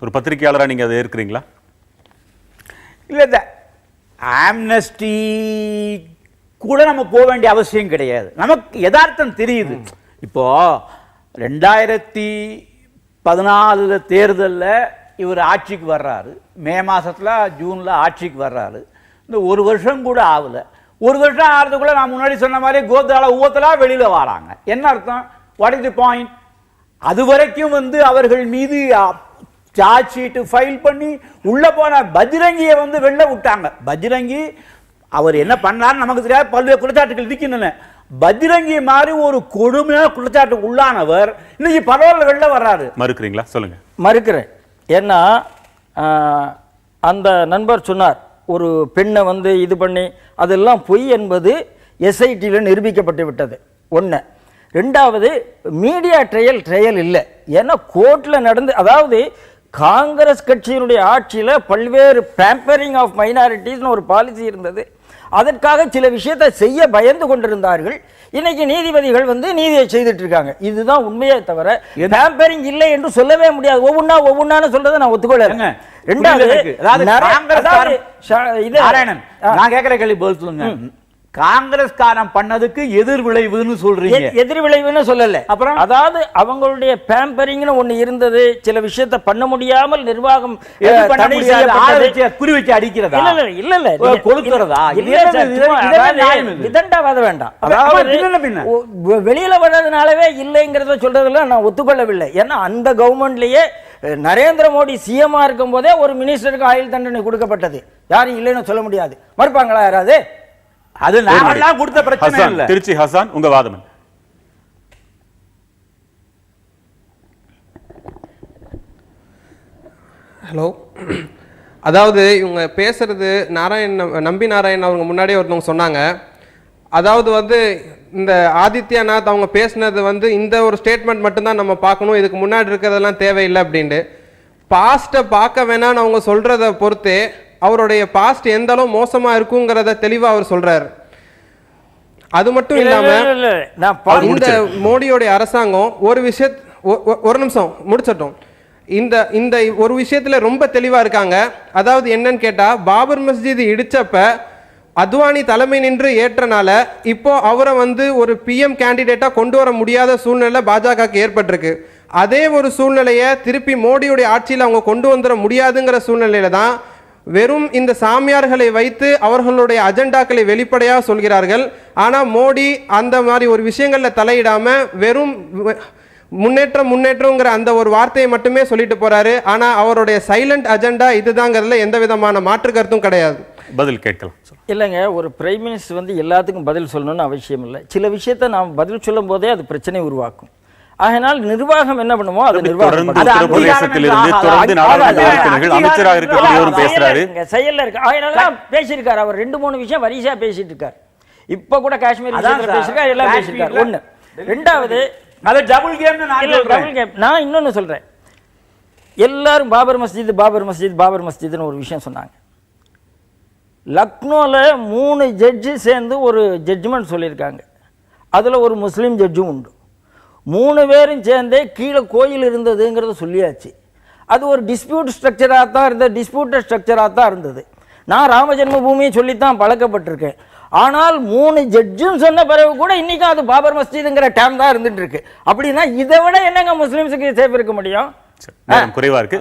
ஒரு பத்திரிகையாளரா நீங்க அதை ஏற்கிறீங்களா? இல்ல, ஆம்னஸ்டி கூட நம்ம போக வேண்டிய அவசியம் கிடையாது, நமக்கு யதார்த்தம் தெரியுது. இப்போ 2014 தேர்தலில் இவர் ஆட்சிக்கு வர்றாரு, மே மாசத்துல ஜூன்ல ஆட்சிக்கு வர்றாரு. இந்த ஒரு வருஷம் கூட ஆகல. ஒரு வருஷம் ஆகிறதுக்குள்ள நான் முன்னாடி சொன்ன மாதிரி கோத்ரால ஊத்தலா வெளியில வராங்க. என்ன அர்த்தம்? What is the point? அது வரைக்கும் அவர்கள் மீது சார்ஜ் ஷீட் ஃபைல் பண்ணி உள்ள போன பஜ்ரங்கியை வெளில விட்டாங்க. பஜ்ரங்கி அவர் என்ன பண்ணாரு நமக்கு தெரியாது, பல்வேறு குற்றச்சாட்டுகள் இருக்கின்றன. பஜ்ரங்கி மாதிரி ஒரு கொடுமையான குற்றச்சாட்டு உள்ளானவர் இன்னைக்கு பரவாயில்ல வெளில வர்றாரு. மறுக்கிறீங்களா? சொல்லுங்க. மறுக்கிறேன். ஏன்னா அந்த நண்பர் சொன்னார் ஒரு பெண்ணை இது பண்ணி, அதெல்லாம் பொய் என்பது எஸ்ஐடியில் நிரூபிக்கப்பட்டு விட்டது. ஒன்று. ரெண்டாவது, மீடியா ட்ரையல் இல்லை. ஏன்னா கோர்ட்டில் நடந்து, அதாவது காங்கிரஸ் கட்சியினுடைய ஆட்சியில் பல்வேறு பேம்பரிங் ஆஃப் மைனாரிட்டிஸ்னு ஒரு பாலிசி இருந்தது. அதற்காக சில விஷயத்தை செய்ய பயந்து கொண்டிருந்தார்கள். இன்னைக்கு நீதிபதிகள் நீதியை செய்துட்டு இருக்காங்க. இதுதான் உண்மையே தவிர பேம்பரிங் இல்லை என்று சொல்லவே முடியாது. ஒவ்வொன்னான்னு சொல்றதை நான் ஒத்துக்கொள்ள. ரெண்டாவது, நான் கேட்கிற கேள்வி பதில் சொல்லுங்க. காங்கிரஸ்காரன் பண்ணதுக்கு எதிர் விளைவுன்னு சொல்றீங்க. எதிர் விளைவுன்னு சொல்லல. அப்புறம் அதாவது அவங்களுடைய பேம்பரிங்னு ஒண்ணு இருந்தது. சில விஷயத்தை பண்ண முடியாமல் நிர்வாகம் குறி வச்சு அடிக்கிறதா? இல்ல கொளுத்துறதா? விதண்டாவாத வேண்டாம். அதாவது வெளியில வர்றதுனாலவே இல்லைங்கிறத சொல்றதுல நான் ஒத்துக்கொள்ளவில்லை. ஏன்னா அந்த கவர்மெண்ட்லயே நரேந்திர மோடி சிஎம்ஆ இருக்கும் போதே ஒரு மினிஸ்டருக்கு ஆயுள் தண்டனை கொடுக்கப்பட்டது. யாரும் இல்லைன்னு சொல்ல முடியாது. மறுப்பாங்களா யாராவது? அது நாமெல்லாம் கொடுத்த பிரச்சனை இல்ல. திருச்சி ஹசான், உங்க வாதம். ஹலோ, அதாவது இவங்க பேசுறது நம்பி நாராயணன் அவங்க முன்னாடியே ஒருத்தவங்க சொன்னாங்க. அதாவது வந்து இந்த ஆதித்யநாத் அவங்க பேசினது வந்து இந்த ஒரு ஸ்டேட்மெண்ட் மட்டும்தான் நம்ம பார்க்கணும், இதுக்கு முன்னாடி இருக்கிறதெல்லாம் தேவையில்லை அப்படின்ட்டு. பாஸ்ட்டை பார்க்க வேணான்னு அவங்க சொல்றதை பொறுத்தே அவருடைய பாஸ்ட் எந்த அளவு மோசமா இருக்குங்கிறத தெளிவா அவர் சொல்றாரு. அது மட்டும் இல்லாம இந்த மோடியோடைய அரசாங்கம் ஒரு நிமிஷம் முடிச்சிட்டோம். இந்த ஒரு விஷயத்துல ரொம்ப தெளிவா இருக்காங்க. அதாவது என்னன்னு கேட்டா, பாபர் மஸ்ஜித் இடிச்சப்ப அத்வானி தலைமை நின்று ஏற்றனால இப்போ அவரை வந்து ஒரு பிஎம் கேண்டிடேட்டா கொண்டு வர முடியாத சூழ்நிலை பாஜகவுக்கு ஏற்பட்டிருக்கு. அதே ஒரு சூழ்நிலையை திருப்பி மோடியுடைய ஆட்சியில் அவங்க கொண்டு வந்துட முடியாதுங்கிற சூழ்நிலையில தான் வெறும் இந்த சாமியார்களை வைத்து அவர்களுடைய அஜெண்டாக்களை வெளிப்படையாக சொல்கிறார்கள். ஆனால் மோடி அந்த மாதிரி ஒரு விஷயங்களில் தலையிடாம வெறும் முன்னேற்றங்கிற அந்த ஒரு வார்த்தையை மட்டுமே சொல்லிட்டு போறாரு. ஆனால் அவருடைய சைலண்ட் அஜெண்டா இதுதாங்கிறதுல எந்த விதமான மாற்று கருத்தும் கிடையாது. பதில் கேட்கலாம். இல்லைங்க, ஒரு பிரைம் மினிஸ்டர் வந்து எல்லாத்துக்கும் பதில் சொல்லணும்னு அவசியம் இல்லை. சில விஷயத்தை நாம் பதில் சொல்லும் போதே அது பிரச்சனை உருவாக்கும். அதனால் நிர்வாகம் என்ன பண்ணுமோ அது நிர்வாகம் செயல்ல இருக்கு. அதனால பேசியிருக்காரு அவர் 2-3 விஷயம் வரிசையா பேசிட்டு இருக்காரு. இப்ப கூட காஷ்மீர் பேசியிருக்காரு, எல்லாம் பேசியிருக்காரு. ஒண்ணு. ரெண்டாவது நான் இன்னொன்னு சொல்றேன். எல்லாரும் பாபர் மஸ்ஜித்னு ஒரு விஷயம் சொன்னாங்க. லக்னோல 3 ஜட்ஜி சேர்ந்து ஒரு ஜட்ஜ்மெண்ட் சொல்லியிருக்காங்க. அதுல ஒரு முஸ்லீம் ஜட்ஜும் உண்டு. 3 பேரும் சேர்ந்தே கீழே கோயில் இருந்ததுங்கிறத சொல்லியாச்சு. அது ஒரு டிஸ்பியூட்டட் ஸ்ட்ரக்சராக தான் இருந்தது. நான் ராம ஜென்மபூமியை சொல்லித்தான் பழக்கப்பட்டிருக்கேன். ஆனால் 3 ஜட்ஜும் சொன்ன பிறகு கூட இன்னைக்கும் அது பாபர் மஸ்ஜிதுங்கிற டேம் தான் இருந்துட்டு இருக்கு. அப்படின்னா இதை விட என்னங்க முஸ்லிம்ஸுக்கு சேஃப் இருக்க முடியும்? குறைவா இருக்கு.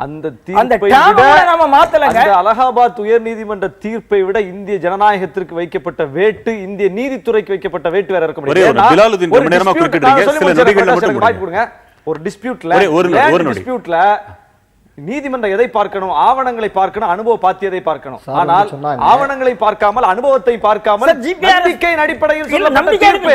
அந்த அலகாபாத் உயர் நீதிமன்ற தீர்ப்பை விட இந்திய ஜனநாயகத்திற்கு வைக்கப்பட்ட வேட்டு, இந்திய நீதித்துறைக்கு வைக்கப்பட்ட வேட்டு வேற இருக்க முடியாது. ஒரு டிஸ்பியூட்ல நீதிமன்றம் எதை பார்க்கணும்? ஆவணங்களை பார்க்கணும், அனுபவ பாத்தியதை பார்க்கணும். ஆனால் ஆவணங்களை பார்க்காமல், அனுபவத்தை பார்க்காமல் நம்பிக்கையின் அடிப்படையில் சொல்லப்பட்ட தீர்ப்பு.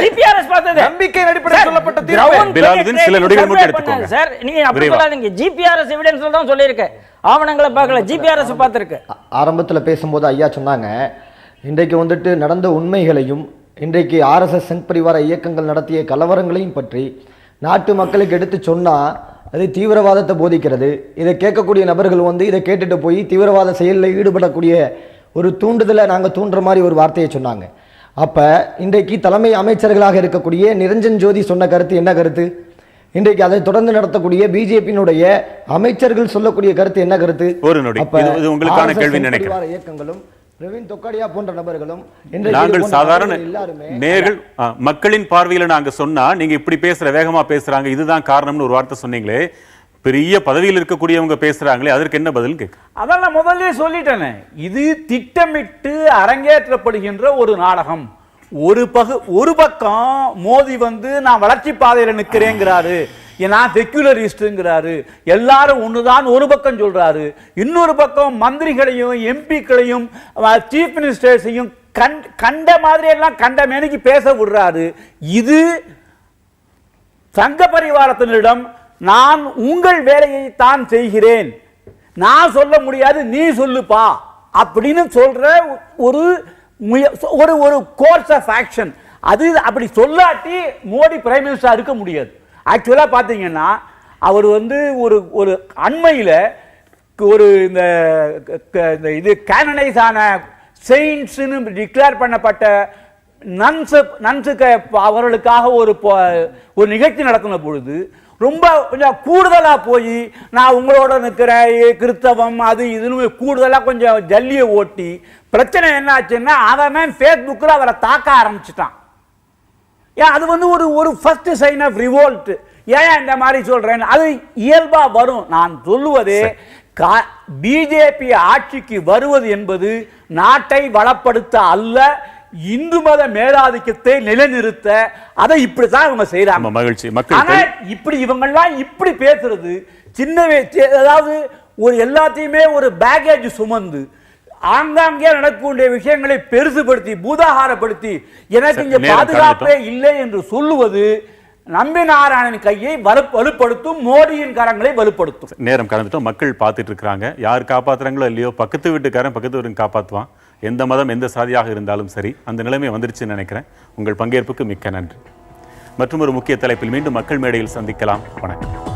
சில நொடிகள் மட்டும் எடுத்துக்கோங்க சார். நீங்க அப்படி சொல்லாதீங்க. ஜிபிஆர்எஸ் எவிடன்ஸ்ல தான் சொல்லியிருக்கேன், ஆவணங்களை பார்க்கல, ஜிபிஆர்எஸ் பார்த்திருக்கு. ஆரம்பத்தில் பேசும்போது ஐயா சொன்னாங்க, இன்றைக்கு வந்துட்டு நடந்த உண்மைகளையும் இன்றைக்கு ஆர்எஸ்எஸ் சங் பரிவார இயக்கங்கள் நடத்திய கலவரங்களையும் பற்றி நாட்டு மக்களுக்கு எடுத்து சொன்னா அது தீவிரவாதத்தை போதிக்கிறது. இதை கேட்கக்கூடிய நபர்கள் வந்து இதை கேட்டுட்டு போய் தீவிரவாத செயலில் ஈடுபடக்கூடிய ஒரு தூண்டுதலை நாங்கள் தூண்டுற மாதிரி ஒரு வார்த்தையை சொன்னாங்க. அப்போ இன்றைக்கு தலைமை அமைச்சர்களாக இருக்கக்கூடிய நிரஞ்சன் ஜோதி சொன்ன கருத்து என்ன கருத்து? இன்றைக்கு அதை தொடர்ந்து நடத்தக்கூடிய பிஜேபியினுடைய அமைச்சர்கள் சொல்லக்கூடிய கருத்து என்ன கருத்து? இயக்கங்களும் பிரவீன் தொக்காடியா போன்ற நபர்களும் நாங்கள் சாதாரண நேர்கள் மக்களின் பார்வையில் நாங்க சொன்னா நீங்க இப்படி பேசுற வேகமா பேசுறாங்க, இதுதான் காரணம்னு ஒரு வார்த்தை சொன்னீங்களே. பெரிய பதவியில் இருக்கக்கூடியவங்க பேசுறாங்களே, அதற்கு என்ன பதில் கேட்க? அதான் நான் முதல்ல சொல்லிட்டேனே, இது திட்டமிட்டு அரங்கேற்றப்படுகின்ற ஒரு நாடகம். ஒரு பக்கம் மோடி வந்து நான் வளர்ச்சி பாதையில் நிற்கிறேங்கிறாரு, நான் செக்யூலரிஸ்ட்ங்கிறாரு, எல்லாரும் ஒண்ணுதான் ஒரு பக்கம் சொல்றாரு. இன்னொரு பக்கம் மந்திரிகளையும் எம்பிக்களையும் சீஃப் மினிஸ்டர்ஸையும் கண்ட மாதிரி எல்லாம் கண்ட மேனிக்கு பேச விடுறாரு. இது சங்க பரிவாரத்தினரிடம் நான் உங்கள் வேலையை தான் செய்கிறேன், நான் சொல்ல முடியாது நீ சொல்லுப்பா அப்படின்னு சொல்ற ஒரு ஒரு கோர்ஸ் ஆஃப் ஆக்ஷன். அது அப்படி சொல்லாட்டி மோடி பிரைம் மினிஸ்டர் இருக்க முடியாது. ஆக்சுவலாக பார்த்தீங்கன்னா அவர் வந்து ஒரு அண்மையில் ஒரு இந்த இது கேனனைஸ் ஆன செயின்ட்ஸ்னு டிக்ளேர் பண்ணப்பட்ட நன்ஸுக்கு அவர்களுக்காக ஒரு நிகழ்ச்சி நடத்தின பொழுது ரொம்ப கொஞ்சம் கூடுதலாக போய் நான் உங்களோட நிற்கிறேன் கிறிஸ்தவம் அது இதுன்னு கூடுதலாக கொஞ்சம் ஜல்லியை ஓட்டி பிரச்சனை என்ன ஆச்சுன்னா அவன் ஃபேஸ்புக்கில் அவரை தாக்க ஆரம்பிச்சிட்டான். ஏன் அது வந்து ஒரு ஃபர்ஸ்ட் சைன் ஆஃப் ரிவோல்ட். ஏன் இந்த மாதிரி சொல்றேன்? அது இயல்பா வரும். நான் சொல்லுவது பிஜேபி ஆட்சிக்கு வருவது என்பது நாட்டை வளப்படுத்த அல்ல, இந்து மத மேலாதிக்கத்தை நிலைநிறுத்த. அதை இப்படித்தான் இவங்க செய்யறாங்க. மகிழ்ச்சி. இப்படி இவங்கெல்லாம் இப்படி பேசுறது சின்ன, அதாவது ஒரு எல்லாத்தையுமே ஒரு பேகேஜ் சுமந்து ஆங்காங்கே நடக்கக்கூடிய விஷயங்களை பெருசுபடுத்தி பூதாகாரப்படுத்தி எனக்கு இங்க பாதுகாப்பே இல்லை என்று சொல்லுவது நம்பி நாராயணன் கையை வலுப்படுத்தும், மோடியின் கரங்களை வலுப்படுத்தும். நேரம் கடந்துட்டோம். மக்கள் பார்த்துட்டு இருக்கிறாங்க. யார் காப்பாத்துறாங்களோ இல்லையோ, பக்கத்து வீட்டுக்காரன் பக்கத்து வீட்டுக்கு காப்பாற்றுவான். எந்த மதம் எந்த சாதியாக இருந்தாலும் சரி, அந்த நிலைமை வந்துருச்சுன்னு நினைக்கிறேன். உங்கள் பங்கேற்புக்கு மிக்க நன்றி. மற்றும் ஒரு முக்கிய தலைப்பில் மீண்டும் மக்கள் மேடையில் சந்திக்கலாம். வணக்கம்.